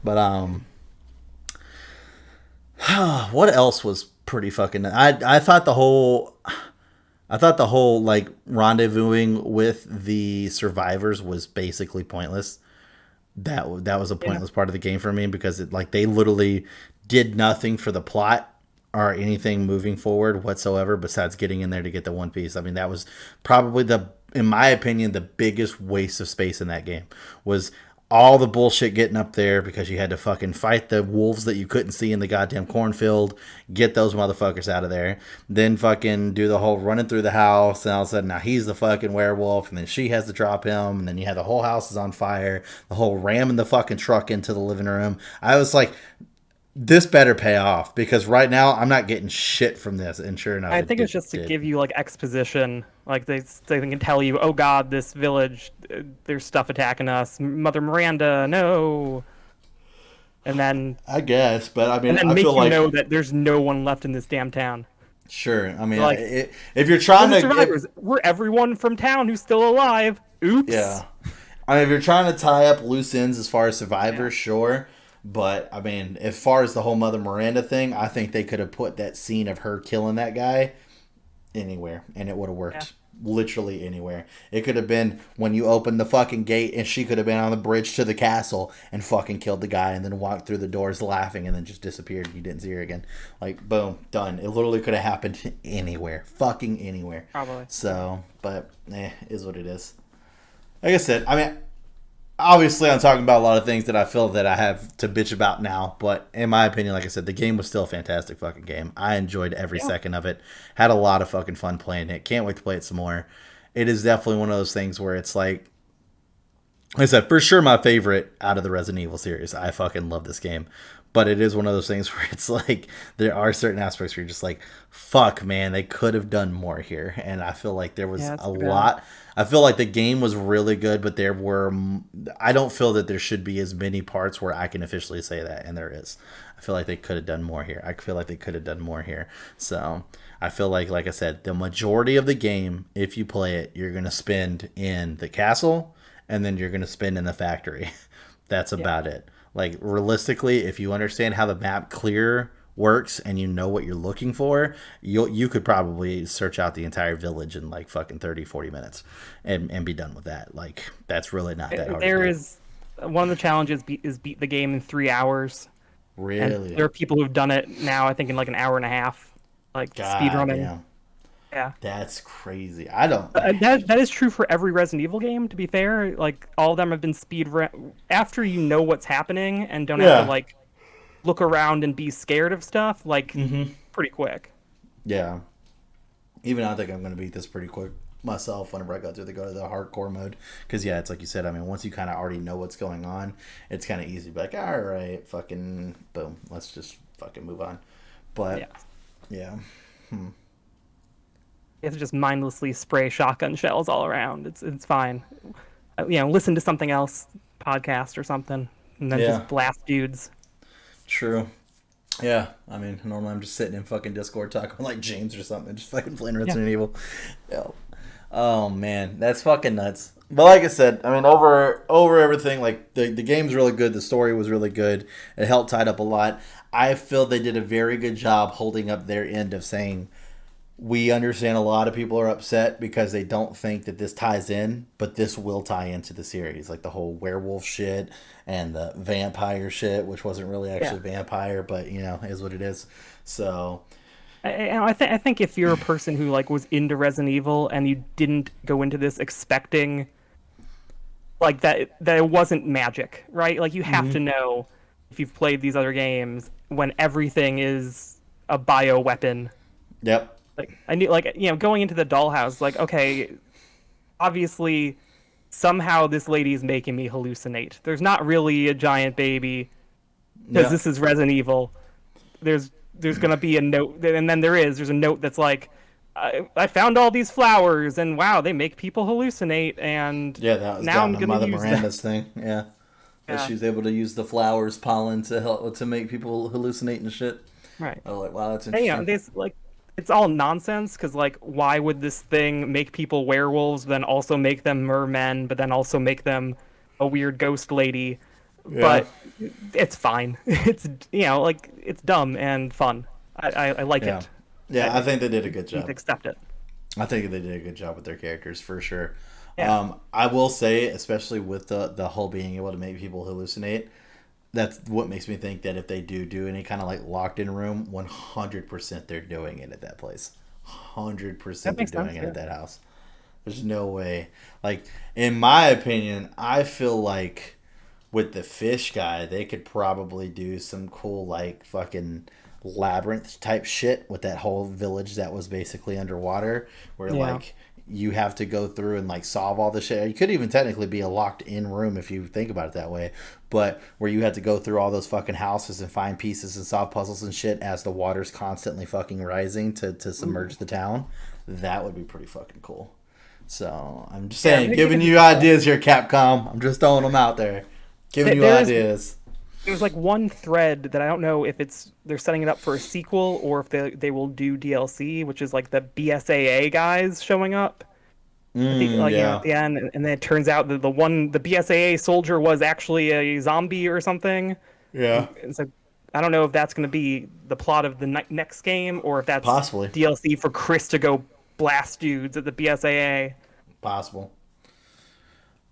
But, what else was pretty fucking... I thought the whole like rendezvousing with the survivors was basically pointless. That was a pointless part of the game for me because they literally did nothing for the plot or anything moving forward whatsoever besides getting in there to get the one piece. I mean, that was probably in my opinion, the biggest waste of space in that game was all the bullshit getting up there because you had to fucking fight the wolves that you couldn't see in the goddamn cornfield, get those motherfuckers out of there, then fucking do the whole running through the house, and all of a sudden now he's the fucking werewolf, and then she has to drop him, and then you have the whole house is on fire, the whole ramming the fucking truck into the living room. I was like, this better pay off because right now I'm not getting shit from this. And sure enough, I think it's just to give you like exposition. Like they can tell you, oh god, this village, there's stuff attacking us. Mother Miranda, no. And then I guess, but I mean, and then I make feel you like know that there's no one left in this damn town. Sure, I mean, like, if you're trying to, survivors, we're everyone from town who's still alive. Oops. Yeah, I mean, if you're trying to tie up loose ends as far as survivors, sure. But, I mean, as far as the whole Mother Miranda thing, I think they could have put that scene of her killing that guy anywhere, and it would have worked. Yeah. Literally anywhere. It could have been when you opened the fucking gate, and she could have been on the bridge to the castle and fucking killed the guy, and then walked through the doors laughing, and then just disappeared, and you didn't see her again. Like, boom, done. It literally could have happened anywhere. Fucking anywhere. Probably. So, but, is what it is. Like I said, I mean... Obviously, I'm talking about a lot of things that I feel that I have to bitch about now, but in my opinion, like I said, the game was still a fantastic fucking game. I enjoyed every second of it. Had a lot of fucking fun playing it. Can't wait to play it some more. It is definitely one of those things where it's like I said, for sure my favorite out of the Resident Evil series. I fucking love this game. But it is one of those things where it's like, there are certain aspects where you're just like, fuck, man, they could have done more here. And I feel like there was a lot. I feel like the game was really good, but I don't feel that there should be as many parts where I can officially say that, and there is. I feel like they could have done more here. So I feel like I said, the majority of the game, if you play it, you're going to spend in the castle, and then you're going to spend in the factory. That's about it. Like, realistically, if you understand how the map clear works and you know what you're looking for, you could probably search out the entire village in like fucking 30, 40 minutes and be done with that. Like, that's really not that hard. There is one of the challenges is beat the game in 3 hours. Really? And there are people who've done it now, I think, in like an hour and a half. Like, speedrunning. Yeah. That's crazy. I don't... That is true for every Resident Evil game, to be fair. Like, all of them have been after you know what's happening and don't have to, like, look around and be scared of stuff, like, pretty quick. Yeah. Even I think I'm going to beat this pretty quick. myself whenever I go to the hardcore mode, because yeah, it's like you said. I mean, once you kind of already know what's going on, it's kind of easy to be like, all right, fucking boom, let's just fucking move on. But yeah. You have to just mindlessly spray shotgun shells all around. It's fine. Listen to something else, podcast or something, and then just blast dudes. True. Yeah, I mean, normally I'm just sitting in fucking Discord talking with like James or something, just fucking playing Resident Evil. Yeah. Oh man, that's fucking nuts. But like I said, I mean, over everything, like the game's really good. The story was really good. It helped tied up a lot. I feel they did a very good job holding up their end of saying, we understand a lot of people are upset because they don't think that this ties in, but this will tie into the series. Like the whole werewolf shit and the vampire shit, which wasn't really actually vampire, but is what it is. So I think if you're a person who like was into Resident Evil and you didn't go into this expecting like that it wasn't magic, right? Like you have to know, if you've played these other games, when everything is a bioweapon. Yep. Like I knew, like going into the dollhouse, like okay, obviously, somehow this lady is making me hallucinate. There's not really a giant baby, because this is Resident Evil. There's gonna be a note, and then there's a note that's like, I found all these flowers, and wow, they make people hallucinate, and that was now I'm gonna Mother use Miranda's thing. Yeah. She's able to use the flowers pollen to help to make people hallucinate and shit. Right. I was like, wow, that's interesting. And there's like, it's all nonsense, because like, why would this thing make people werewolves, then also make them mermen, but then also make them a weird ghost lady? But it's fine. It's like, it's dumb and fun. I like it. Yeah, I think they did a good job. Accept it. I think they did a good job with their characters for sure. Yeah. I will say, especially with the whole being able to make people hallucinate, that's what makes me think that if they do any kind of like locked in room, 100% they're doing it at that place. 100% they're doing it at that house. There's no way. Like, in my opinion, I feel like with the fish guy, they could probably do some cool like fucking labyrinth type shit with that whole village that was basically underwater, where like you have to go through and like solve all the shit. You could even technically be a locked in room if you think about it that way, but where you had to go through all those fucking houses and find pieces and solve puzzles and shit as the water's constantly fucking rising to submerge the town. That would be pretty fucking cool. So I'm just saying, giving you ideas here, Capcom. I'm just throwing them out there, giving you ideas. There's like one thread that I don't know if they're setting it up for a sequel or if they will do DLC, which is like the BSAA guys showing up at the end, and then it turns out that the BSAA soldier was actually a zombie or something. Yeah. It's like, I don't know if that's going to be the plot of the next game or if that's possibly DLC for Chris to go blast dudes at the BSAA. Possible.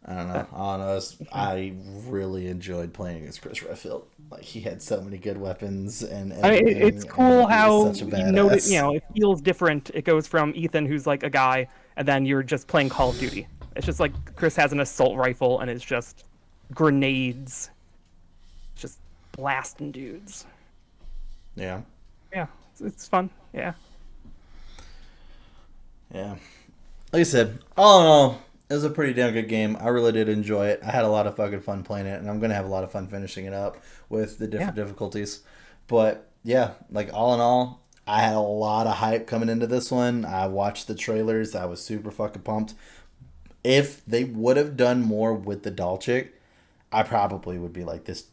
I don't know. I really enjoyed playing against Chris Redfield. Like, he had so many good weapons, and it's cool how it feels different. It goes from Ethan, who's like a guy, and then you're just playing Call of Duty. It's just like Chris has an assault rifle, and it's just grenades, just blasting dudes. Yeah. Yeah, it's fun. Yeah. Yeah. Like I said, all in all, it was a pretty damn good game. I really did enjoy it. I had a lot of fucking fun playing it, and I'm going to have a lot of fun finishing it up with the different difficulties. But, yeah, like, all in all, I had a lot of hype coming into this one. I watched the trailers. I was super fucking pumped. If they would have done more with the doll chick, I probably would be like, this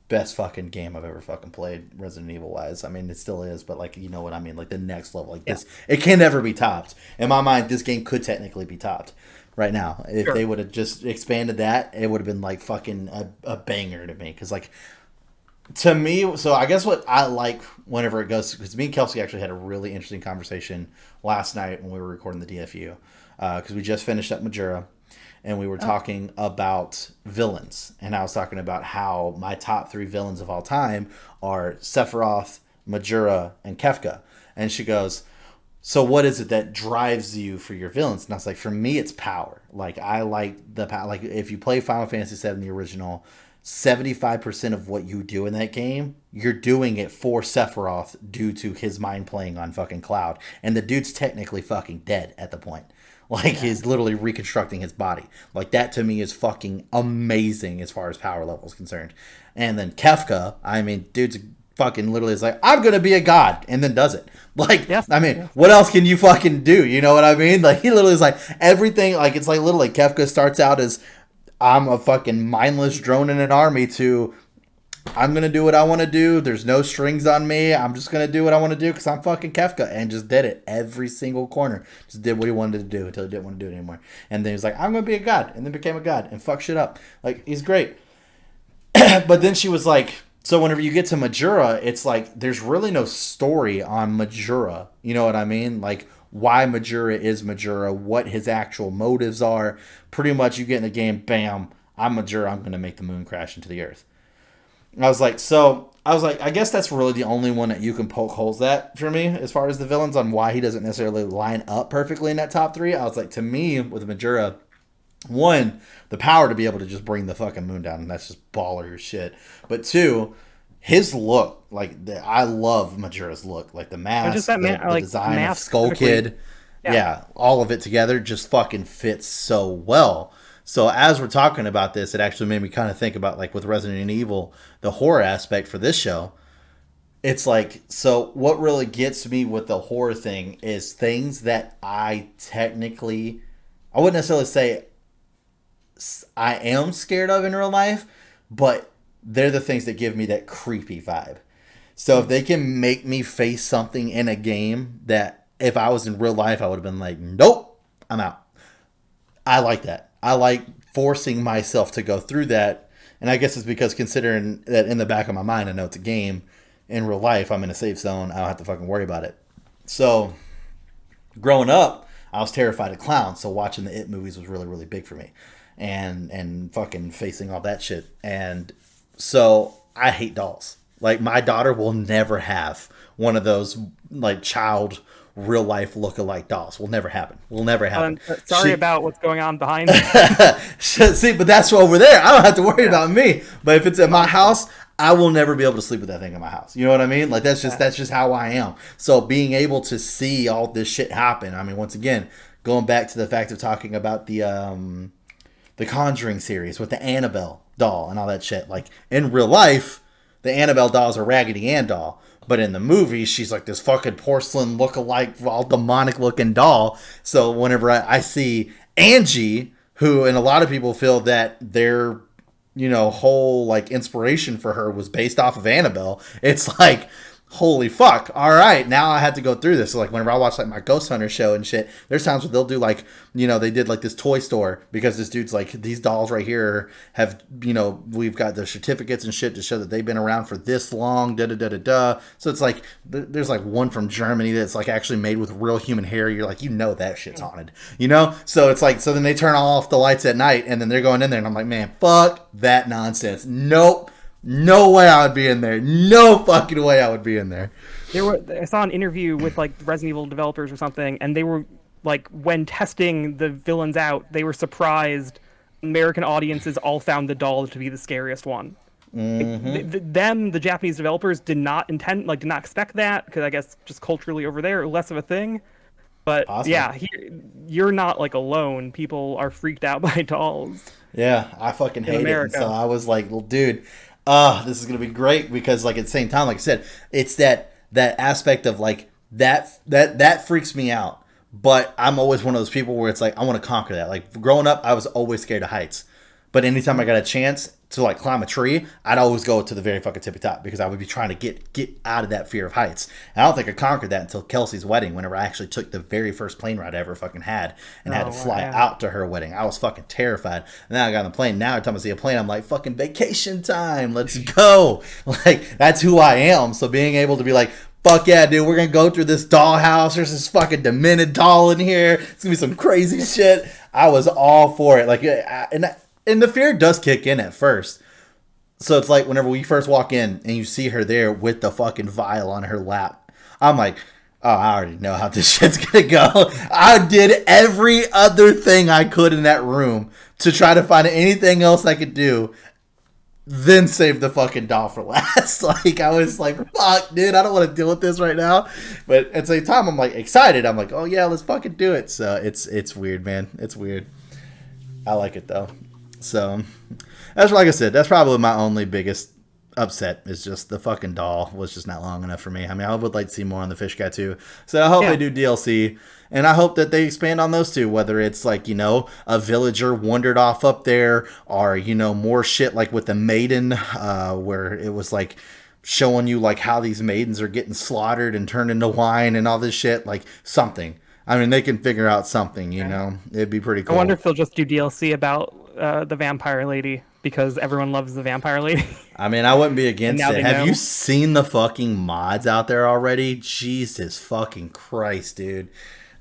best fucking game I've ever fucking played, Resident Evil wise. I mean, it still is, but like, you know what I mean? Like the next level, like this, it can never be topped. In my mind, this game could technically be topped right now. If they would have just expanded that, it would have been like fucking a banger to me. Cause like, to me, so I guess what I like whenever it goes, because me and Kelsey actually had a really interesting conversation last night when we were recording the DFU, because we just finished up Majura. And we were talking about villains. And I was talking about how my top 3 villains of all time are Sephiroth, Majura, and Kefka. And she goes, so what is it that drives you for your villains? And I was like, for me, it's power. Like, I like the power. Like, if you play Final Fantasy VII, the original, 75% of what you do in that game, you're doing it for Sephiroth due to his mind playing on fucking Cloud. And the dude's technically fucking dead at the point. Like, he's literally reconstructing his body. Like, that to me is fucking amazing as far as power level is concerned. And then Kefka, I mean, dude's fucking literally is like, I'm gonna be a god, and then does it. Like, what else can you fucking do? You know what I mean? Like, he literally is like, everything, like, it's like literally Kefka starts out as, I'm a fucking mindless drone in an army, to, I'm gonna do what I want to do. There's no strings on me. I'm just gonna do what I want to do because I'm fucking Kefka, and just did it every single corner. Just did what he wanted to do until he didn't want to do it anymore. And then he's like, I'm gonna be a god, and then became a god and fuck shit up. Like, he's great. But then she was like, so whenever you get to Majura, it's like there's really no story on Majura. You know what I mean? Like, why Majura is Majura, what his actual motives are. Pretty much, you get in the game, bam, I'm Majura. I'm gonna make the moon crash into the earth. I was like, I guess that's really the only one that you can poke holes at for me as far as the villains, on why he doesn't necessarily line up perfectly in that top 3. I was like, to me, with Majura, one, the power to be able to just bring the fucking moon down, and that's just baller shit. But two, his look, like, I love Majura's look, like the mask, just that the design of Skull Kid, yeah, all of it together just fucking fits so well. So as we're talking about this, it actually made me kind of think about, like, with Resident Evil, the horror aspect for this show. It's like, so what really gets me with the horror thing is things that I wouldn't necessarily say I am scared of in real life, but they're the things that give me that creepy vibe. So if they can make me face something in a game that if I was in real life, I would have been like, nope, I'm out. I like that. I like forcing myself to go through that. And I guess it's because, considering that in the back of my mind, I know it's a game. In real life, I'm in a safe zone. I don't have to fucking worry about it. So growing up, I was terrified of clowns. So watching the It movies was really, really big for me. And fucking facing all that shit. And so I hate dolls. Like, my daughter will never have one of those, like, child real life look-alike dolls. Will never happen. Sorry about what's going on behind me. See, but that's over there. I don't have to worry about me. But if it's at my house, I will never be able to sleep with that thing in my house. You know what I mean? Like, that's just how I am. So being able to see all this shit happen. I mean, once again, going back to the fact of talking about the Conjuring series with the Annabelle doll and all that shit. Like, in real life, the Annabelle doll is a Raggedy Ann doll. But in the movie, she's like this fucking porcelain look-alike, all demonic-looking doll. So whenever I see Angie, who, and a lot of people feel that their, whole, like, inspiration for her was based off of Annabelle, it's like, holy fuck, all right, now I had to go through this. So, like, whenever I watch, like, my Ghost Hunter show and shit, there's times where they'll do, like, they did, like, this toy store, because this dude's like, these dolls right here have, we've got the certificates and shit to show that they've been around for this long, da-da-da-da-da. So it's like, there's, like, one from Germany that's, like, actually made with real human hair. You're like, that shit's haunted, So it's like, so then they turn off the lights at night, and then they're going in there, and I'm like, man, fuck that nonsense. Nope. No way I would be in there. No fucking way I would be in there. I saw an interview with, like, Resident Evil developers or something, and they were, like, when testing the villains out, they were surprised American audiences all found the doll to be the scariest one. Mm-hmm. The Japanese developers did not expect that, because I guess just culturally over there, less of a thing. But awesome. Yeah, you're not, like, alone. People are freaked out by dolls. Yeah, I fucking hate it. And so I was like, well, dude, this is going to be great, because, like, at the same time, like I said, it's that aspect of, like, that freaks me out. But I'm always one of those people where it's like, I want to conquer that. Like, growing up, I was always scared of heights. But anytime I got a chance to, like, climb a tree, I'd always go to the very fucking tippy top, because I would be trying to get out of that fear of heights. And I don't think I conquered that until Kelsey's wedding, whenever I actually took the very first plane ride I ever fucking had and had to fly out to her wedding. I was fucking terrified. And then I got on the plane. Now every time I see a plane, I'm like, fucking vacation time. Let's go. Like, that's who I am. So being able to be like, fuck yeah, dude, we're going to go through this dollhouse. There's this fucking demented doll in here. It's going to be some crazy shit. I was all for it. Like, and the fear does kick in at first. So it's like, whenever we first walk in and you see her there with the fucking vial on her lap, I'm like, oh, I already know how this shit's going to go. I did every other thing I could in that room to try to find anything else I could do. then save the fucking doll for last. Like, I was like, fuck, dude, I don't want to deal with this right now. But at the same time, I'm like excited. I'm like, oh yeah, let's fucking do it. So it's weird, man. It's weird. I like it though. So that's, like I said, that's probably my only biggest upset is just the fucking doll was just not long enough for me. I mean, I would like to see more on the fish guy too. So I hope they do DLC, and I hope that they expand on those two, whether it's like, you know, a villager wandered off up there, or, you know, more shit like with the maiden, where it was like showing you like how these maidens are getting slaughtered and turned into wine and all this shit, like something. I mean, they can figure out something, you know. It'd be pretty cool. I wonder if they'll just do DLC about the vampire lady, because everyone loves the vampire lady. I mean, I wouldn't be against it. Have you seen the fucking mods out there already? Jesus fucking Christ, dude.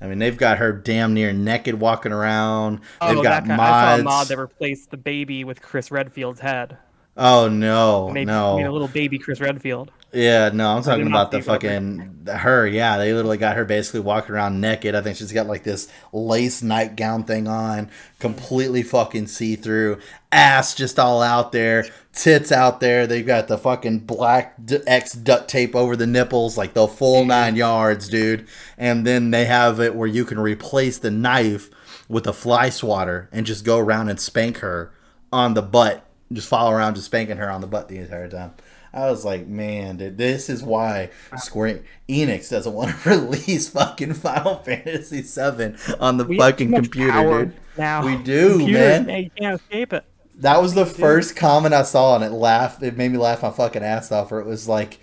I mean, they've got her damn near naked walking around. They've got mods. I saw a mod that replaced the baby with Chris Redfield's head. Oh, no, no. Made a little baby Chris Redfield. Yeah, no, I'm talking about the fucking her. Yeah, they literally got her basically walking around naked. I think she's got like this lace nightgown thing on, completely fucking see through, ass just all out there, tits out there. They've got the fucking black X duct tape over the nipples, like the full 9 yards, dude. And then they have it where you can replace the knife with a fly swatter and just go around and spank her on the butt. Just follow around, just spanking her on the butt the entire time. I was like, man, dude, this is why Square Enix doesn't want to release fucking Final Fantasy VII on the fucking computer, dude. Now. We do, man. You can't escape it. That was the first comment I saw, and it made me laugh my fucking ass off. Where it was like,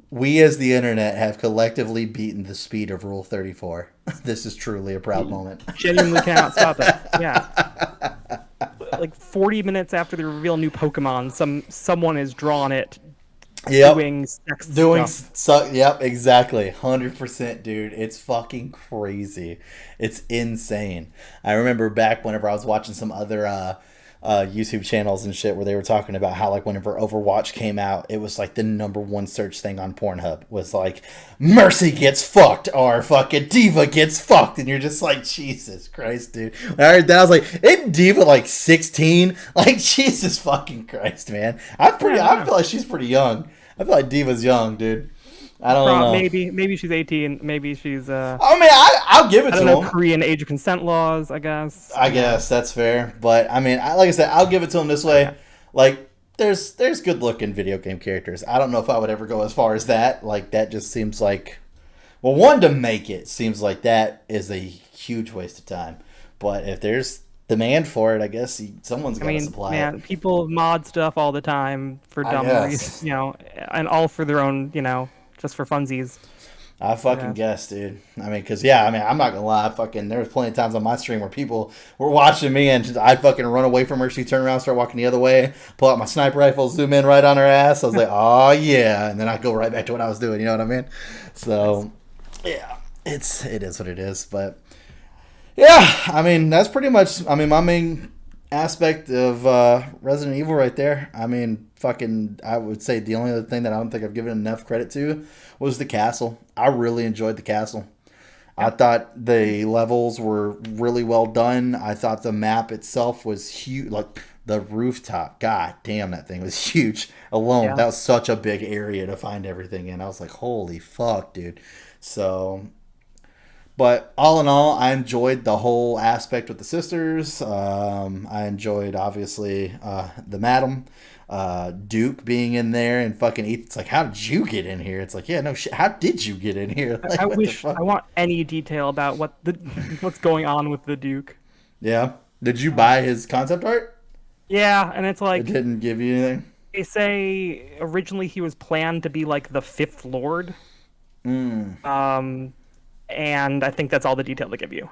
we as the internet have collectively beaten the speed of Rule 34. This is truly a proud moment. Genuinely cannot stop it. Yeah. Like 40 minutes after they reveal new Pokemon, someone has drawn it. Yep. Doing stuff. Yep, exactly. 100%, dude. It's fucking crazy. It's insane. I remember back whenever I was watching some other YouTube channels and shit where they were talking about how, like, whenever Overwatch came out, it was like the #1 search thing on Pornhub was like, Mercy gets fucked or fucking Diva gets fucked. And you're just like, Jesus Christ, dude. When I heard that, I was like, isn't Diva like 16? Like, Jesus fucking Christ, man. I feel like she's pretty young. I feel like Diva's young, dude. I don't know. Maybe she's 18. Maybe she's. I mean, I'll give it to him. Korean age of consent laws, I guess. I guess that's fair, but I mean, like I said, I'll give it to him this way. Like, there's good looking video game characters. I don't know if I would ever go as far as that. Like, that just seems like, well, one, to make it seems like that is a huge waste of time. But if there's demand for it, I guess someone's got to supply it. People mod stuff all the time for dumb reasons, you know, and all for their own, you know, just for funsies. I fucking guess, dude. I mean, because, yeah, I mean, I'm not going to lie. There was plenty of times on my stream where people were watching me and I'd fucking run away from her. She'd turn around, start walking the other way, pull out my sniper rifle, zoom in right on her ass. I was like, oh, yeah. And then I'd go right back to what I was doing. You know what I mean? So, yeah, it is what it is. But, yeah, I mean, that's pretty much, I mean, my main aspect of Resident Evil right there. I mean, fucking, I would say the only other thing that I don't think I've given enough credit to was the castle. I really enjoyed the castle. I thought the levels were really well done. I thought the map itself was huge. Like, the rooftop, god damn, that thing was huge alone. That was such a big area to find everything in. I was like, holy fuck, dude. So, but all in all, I enjoyed the whole aspect with the sisters. I enjoyed, obviously, the madam. Duke being in there and fucking Ethan's like, how did you get in here? It's like, yeah, no shit. How did you get in here? Like, I want any detail about what's going on with the Duke. Yeah. Did you buy his concept art? Yeah, and it's like, it didn't give you anything. They say originally he was planned to be like the 5th Lord. And I think that's all the detail they give you.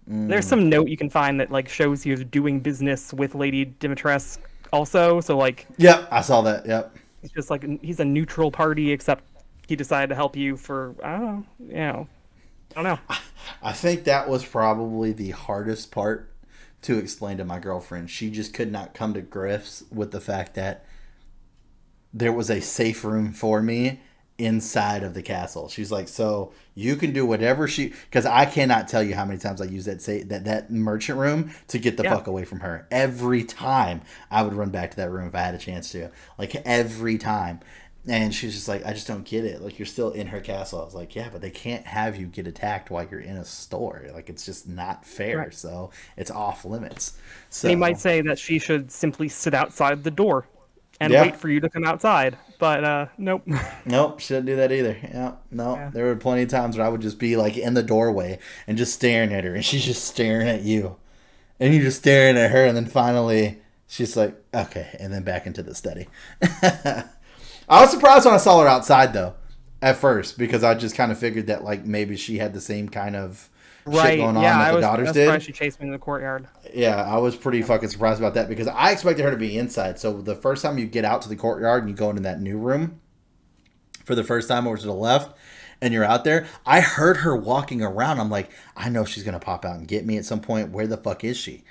There's some note you can find that like shows he was doing business with Lady Dimitrescu also, so like, yep, I saw that. Yep, it's just like he's a neutral party, except he decided to help you for I don't know. I think that was probably the hardest part to explain to my girlfriend. She just could not come to grips with the fact that there was a safe room for me inside of the castle. She's like, so you can do whatever because I cannot tell you how many times I use that merchant room to get the fuck away from her. Every time I would run back to that room if I had a chance to. Like, every time. And she's just like, I just don't get it. Like, you're still in her castle. I was like, yeah, but they can't have you get attacked while you're in a store. Like, it's just not fair. Right. So it's off limits. So he might say that she should simply sit outside the door and wait for you to come outside. But nope. Nope, shouldn't do that either. Yeah, no. Yeah. There were plenty of times where I would just be like in the doorway and just staring at her, and she's just staring at you. And you're just staring at her, and then finally she's like, okay, and then back into the study. I was surprised when I saw her outside, though, at first, because I just kind of figured that, like, maybe she had the same kind of shit going on that the daughters did. She chased me in the courtyard. Yeah, I was pretty fucking surprised about that, because I expected her to be inside. So the first time you get out to the courtyard and you go into that new room for the first time over to the left, and you're out there, I heard her walking around. I'm like, I know she's going to pop out and get me at some point. Where the fuck is she?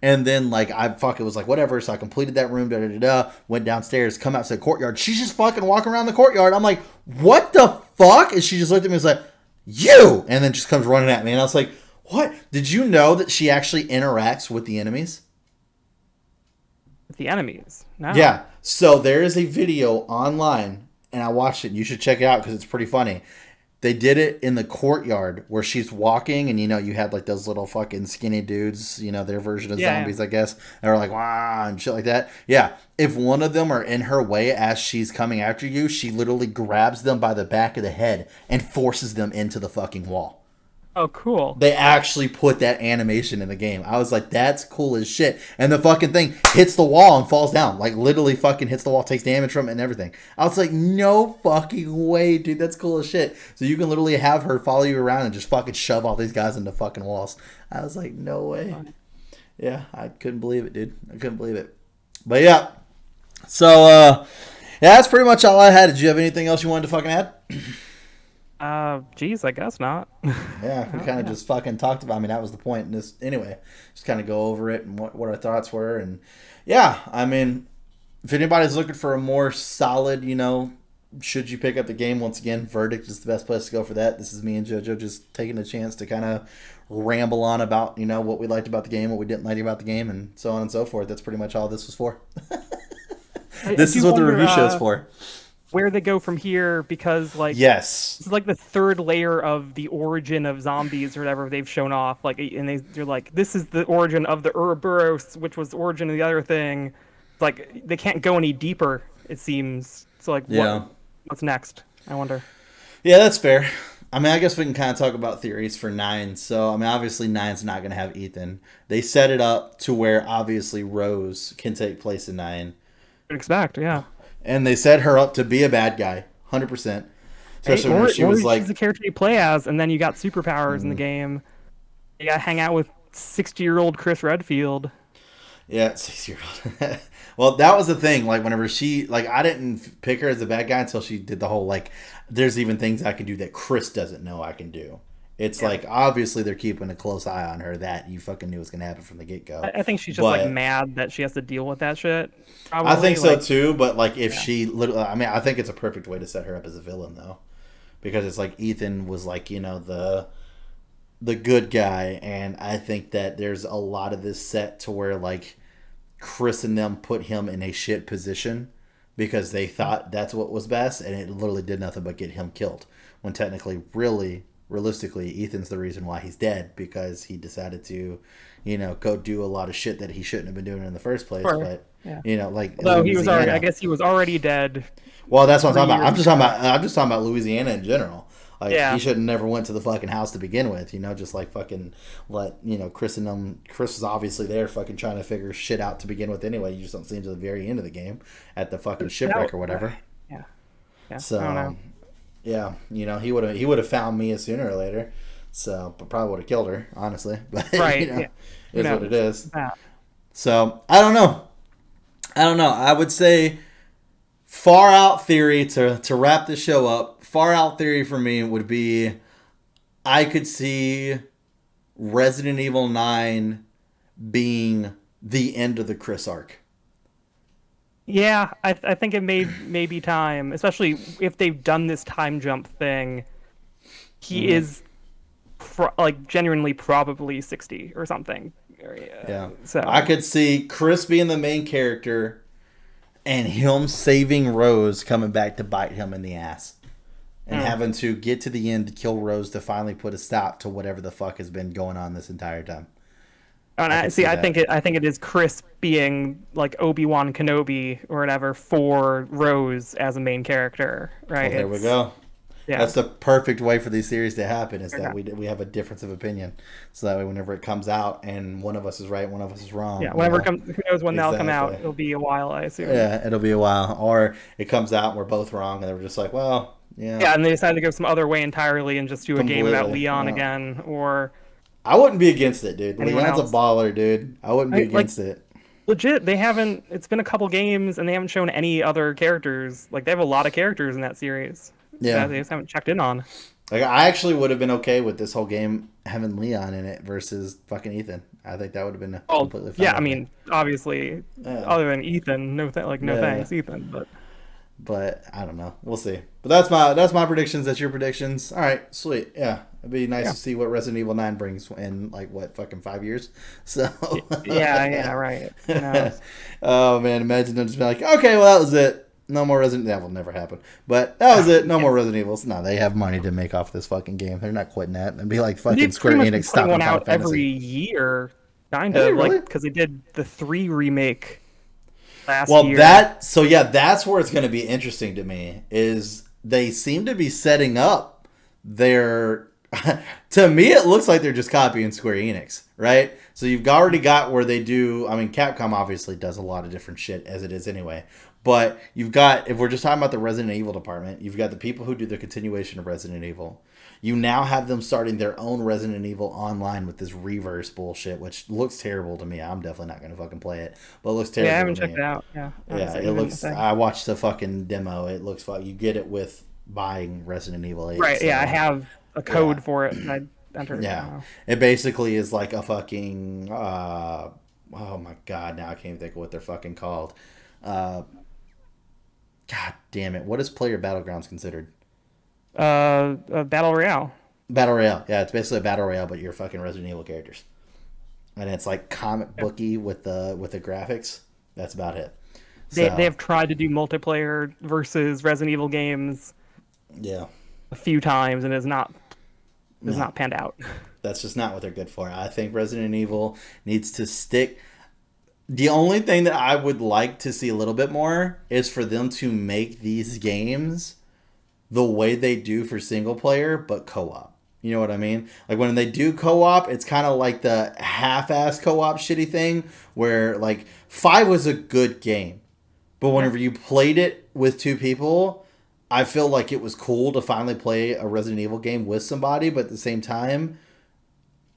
And then, like, it was like, whatever. So I completed that room, went downstairs, come out to the courtyard. She's just fucking walking around the courtyard. I'm like, what the fuck? And she just looked at me and was like, you! And then just comes running at me. And I was like, what? Did you know that she actually interacts with the enemies? With the enemies? No. Yeah. So there is a video online, and I watched it. And you should check it out because it's pretty funny. They did it in the courtyard where she's walking, and, you had, like, those little fucking skinny dudes, their version of zombies, I guess. They were like, wah, and shit like that. Yeah. If one of them are in her way as she's coming after you, she literally grabs them by the back of the head and forces them into the fucking wall. Oh, cool. They actually put that animation in the game. I was like, that's cool as shit. And the fucking thing hits the wall and falls down. Like, literally fucking hits the wall, takes damage from it and everything. I was like, no fucking way, dude. That's cool as shit. So you can literally have her follow you around and just fucking shove all these guys into fucking walls. I was like, no way. Yeah, I couldn't believe it, dude. I couldn't believe it. But yeah. So, yeah, that's pretty much all I had. Did you have anything else you wanted to fucking add? Geez, I guess not. Yeah, we kind of just fucking talked about. I mean, that was the point in this anyway. Just kind of go over it and what our thoughts were, and yeah, I mean, if anybody's looking for a more solid, should you pick up the game, once again, Verdict is the best place to go for that. This is me and JoJo just taking a chance to kind of ramble on about what we liked about the game, what we didn't like about the game, and so on and so forth. That's pretty much all this was for. This is what the review show's for. Where they go from here, because yes, it's like the third layer of the origin of zombies or whatever they've shown off. Like, and they're like, this is the origin of the Ouroboros, which was the origin of the other thing. Like, they can't go any deeper, it seems. So like, what's next? I wonder. Yeah, that's fair. I mean, I guess we can kind of talk about theories for 9. So, I mean, obviously 9's not going to have Ethan. They set it up to where obviously Rose can take place in 9. Expect, yeah. And they set her up to be a bad guy, 100%. Especially when she was like, she's the character you play as, and then you got superpowers in the game. You got to hang out with 60-year-old Chris Redfield. Yeah, 60-year-old. Well, that was the thing. Like, whenever she, like, I didn't pick her as a bad guy until she did the whole, like, there's even things I can do that Chris doesn't know I can do. It's like, obviously they're keeping a close eye on her. That you fucking knew was going to happen from the get-go. I think she's just, like, mad that she has to deal with that shit. Probably. I think so, too. But, like, if she literally... I mean, I think it's a perfect way to set her up as a villain, though. Because it's like Ethan was, like, the good guy. And I think that there's a lot of this set to where, like, Chris and them put him in a shit position because they thought that's what was best. And it literally did nothing but get him killed. When technically, really... realistically, Ethan's the reason why he's dead, because he decided to, go do a lot of shit that he shouldn't have been doing in the first place. Sure. But like, though he was already, I guess he was already dead. Well, that's what I'm talking about. I'm just talking about Louisiana in general. Like, he should have never went to the fucking house to begin with. Just like fucking let Chris and them. Chris was obviously there, fucking trying to figure shit out to begin with. Anyway, you just don't see him to the very end of the game at the fucking shipwreck or whatever. Yeah. So. I don't know. Yeah, he would have found me sooner or later, so but probably would have killed her, honestly. But right, is what it is. So I don't know. I would say far out theory to wrap the show up. Far out theory for me would be I could see Resident Evil 9 being the end of the Chris arc. Yeah, I think it may be time, especially if they've done this time jump thing. He is like genuinely probably 60 or something. Yeah. I So could see Chris being the main character and him saving Rose coming back to bite him in the ass. And having to get to the end to kill Rose to finally put a stop to whatever the fuck has been going on this entire time. and I see. I think it is Chris being like Obi-Wan Kenobi or whatever for Rose as a main character, right? Well, there we go. Yeah. That's the perfect way for these series to happen, is that we have a difference of opinion. So that way, whenever it comes out and one of us is right, one of us is wrong. Yeah, whenever it comes, who knows when they'll come out? It'll be a while, I assume. Yeah, it'll be a while. Or it comes out and we're both wrong, and they're just like, well, yeah. Yeah, and they decide to go some other way entirely and just do a game about Leon again, or... I wouldn't be against it, dude. Leon's a baller, dude. I wouldn't be against it. Legit, they haven't... It's been a couple games, and they haven't shown any other characters. Like, they have a lot of characters in that series. Yeah. They just haven't checked in on. Like, I actually would have been okay with this whole game having Leon in it versus fucking Ethan. I think that would have been completely fine. Yeah, I mean, obviously, other than Ethan, no thanks, Ethan, but I don't know. We'll see. But that's my predictions. That's your predictions. All right, sweet. Yeah, it'd be nice to see what Resident Evil 9 brings in fucking 5 years. So yeah, right. Oh man, imagine them just being like, okay, well that was it. No more Resident Evil. That will never happen. But that was it. No more Resident Evils. No, they have money to make off this fucking game. They're not quitting that. It'd be like fucking Square Enix stopping one out every year, kind of, really? like because they did the 3 remake last year. That's where it's going to be interesting to me. Is they seem to be setting up their. To me, it looks like they're just copying Square Enix, right? So you've already got where they do. I mean, Capcom obviously does a lot of different shit as it is anyway. But you've got, if we're just talking about the Resident Evil department, you've got the people who do the continuation of Resident Evil. You now have them starting their own Resident Evil online with this reverse bullshit, which looks terrible to me. I'm definitely not going to fucking play it, but it looks terrible. Yeah, I haven't checked it out. Yeah, it looks. I watched the fucking demo. It looks fun. You get it with buying Resident Evil 8. Right. So, yeah, I have a code for it. And I entered it. Yeah, it basically is like a fucking. Oh my god! Now I can't even think of what they're fucking called. God damn it! What is Player Battlegrounds considered? A battle royale. Battle royale, yeah. It's basically a battle royale, but you're fucking Resident Evil characters, and it's like comic booky with the graphics. That's about it. They have tried to do multiplayer versus Resident Evil games. Yeah. A few times, and it's not panned out. That's just not what they're good for. I think Resident Evil needs to stick. The only thing that I would like to see a little bit more is for them to make these games the way they do for single player, but co-op. You know what I mean? Like when they do co-op, it's kind of like the half-ass co-op shitty thing where like 5 was a good game. But whenever you played it with 2 people, I feel like it was cool to finally play a Resident Evil game with somebody, but at the same time,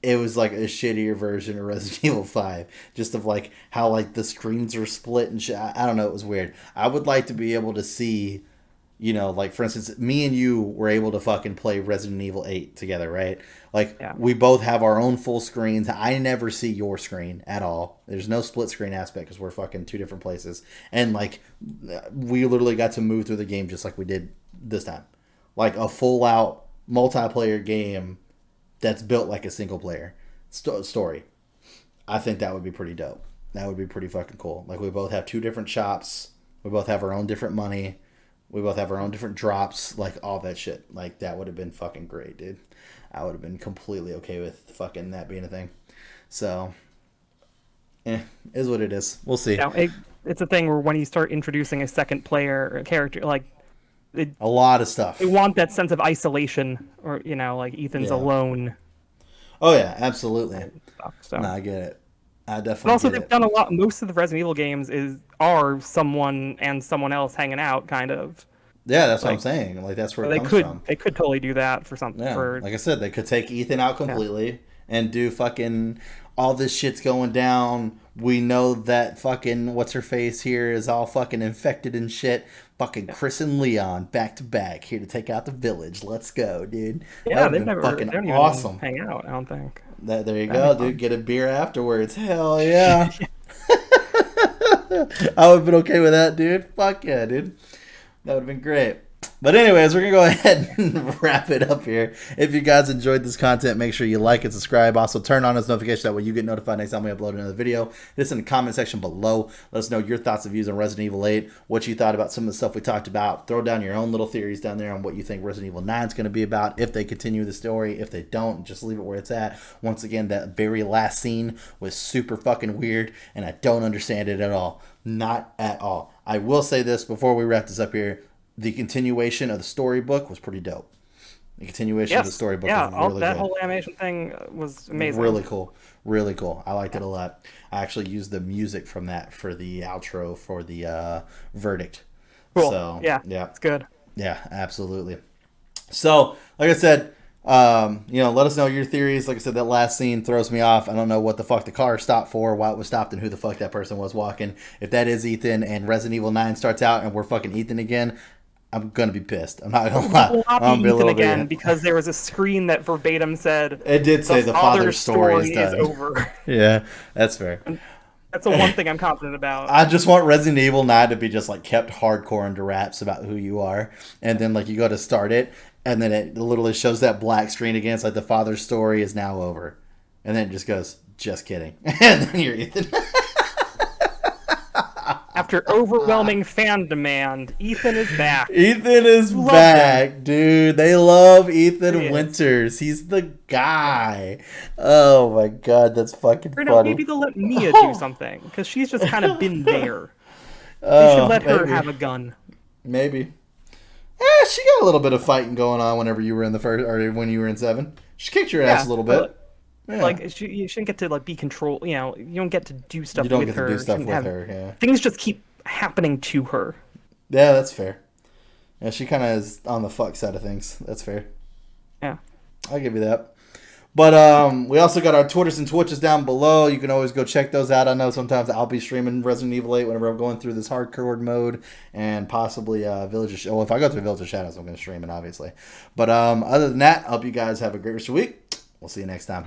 it was like a shittier version of Resident Evil 5. Just of like how like the screens are split and shit. I don't know. It was weird. I would like to be able to see, you know, like for instance, me and you were able to fucking play Resident Evil 8 together, right? Like we both have our own full screens. I never see your screen at all. There's no split screen aspect because we're fucking 2 different places. And like we literally got to move through the game just like we did this time. Like a full out multiplayer game that's built like a single player story. I think that would be pretty dope. That would be pretty fucking cool. Like we both have 2 different shops. We both have our own different money. We both have our own different drops. Like all that shit. Like that would have been fucking great, dude. I would have been completely okay with fucking that being a thing. So, is what it is. We'll see. It's a thing where when you start introducing a second player or a character, like a lot of stuff. They want that sense of isolation, or you know, like Ethan's alone. Oh yeah, absolutely. So. No, I get it. I definitely. But also, they've done a lot. Most of the Resident Evil games are someone and someone else hanging out, kind of. Yeah, that's what I'm saying. Like that's where it comes from. They could totally do that for something. Yeah, like I said, they could take Ethan out completely and do fucking all this shit's going down. We know that fucking what's her face here is all fucking infected and shit. Fucking Chris and Leon back to back here to take out the village. Let's go, dude. Yeah, they've never fucking they don't even awesome. Hang out, I don't think. There you go, dude. Get a beer afterwards. Hell yeah. I would have been okay with that, dude. Fuck yeah, dude. That would have been great. But anyways, we're going to go ahead and wrap it up here. If you guys enjoyed this content, make sure you like and subscribe. Also, turn on those notifications. That way you get notified next time we upload another video. Hit us in the comment section below. Let us know your thoughts and views on Resident Evil 8. What you thought about some of the stuff we talked about. Throw down your own little theories down there on what you think Resident Evil 9 is going to be about. If they continue the story. If they don't, just leave it where it's at. Once again, that very last scene was super fucking weird. And I don't understand it at all. Not at all. I will say this before we wrap this up here. The continuation of the storybook was pretty dope. The continuation of the storybook was really that good. Whole animation thing was amazing. Really cool. Really cool. I liked it a lot. I actually used the music from that for the outro for the verdict. Cool. So, yeah, it's good. Yeah, absolutely. So, like I said, let us know your theories. Like I said, that last scene throws me off. I don't know what the fuck the car stopped for, why it was stopped, and who the fuck that person was walking. If that is Ethan and Resident Evil 9 starts out and we're fucking Ethan again, I'm gonna be pissed. I'm not gonna lie. I'm be Ethan again because there was a screen that verbatim said it did say the father's story is over. Yeah, that's fair. That's the one thing I'm confident about. I just want Resident Evil 9 to be just like kept hardcore under wraps about who you are, and then like you go to start it, and then it literally shows that black screen again. It's like the father's story is now over, and then it just goes, just kidding, and then you're Ethan. After overwhelming fan demand, Ethan is back. Ethan is back, dude. They love Ethan Winters. He's the guy. Oh my god, that's fucking funny. Maybe they'll let Mia do something because she's just kind of been there. They should let her have a gun. Maybe. She got a little bit of fighting going on whenever you were in the first, or when you were in 7. She kicked your ass a little bit. Yeah. Like you shouldn't get to like be controlled. You know, you don't get to do stuff with her. You don't get to do stuff with her. Yeah. Things just keep happening to her. Yeah, that's fair. Yeah, she kind of is on the fuck side of things. That's fair. Yeah, I'll give you that. But we also got our Twitters and Twitches down below. You can always go check those out. I know sometimes I'll be streaming Resident Evil 8 whenever I'm going through this hardcore mode and possibly Village of Well, if I go through Village of Shadows, I'm going to stream it, obviously. But other than that, I hope you guys have a great rest of the week. We'll see you next time.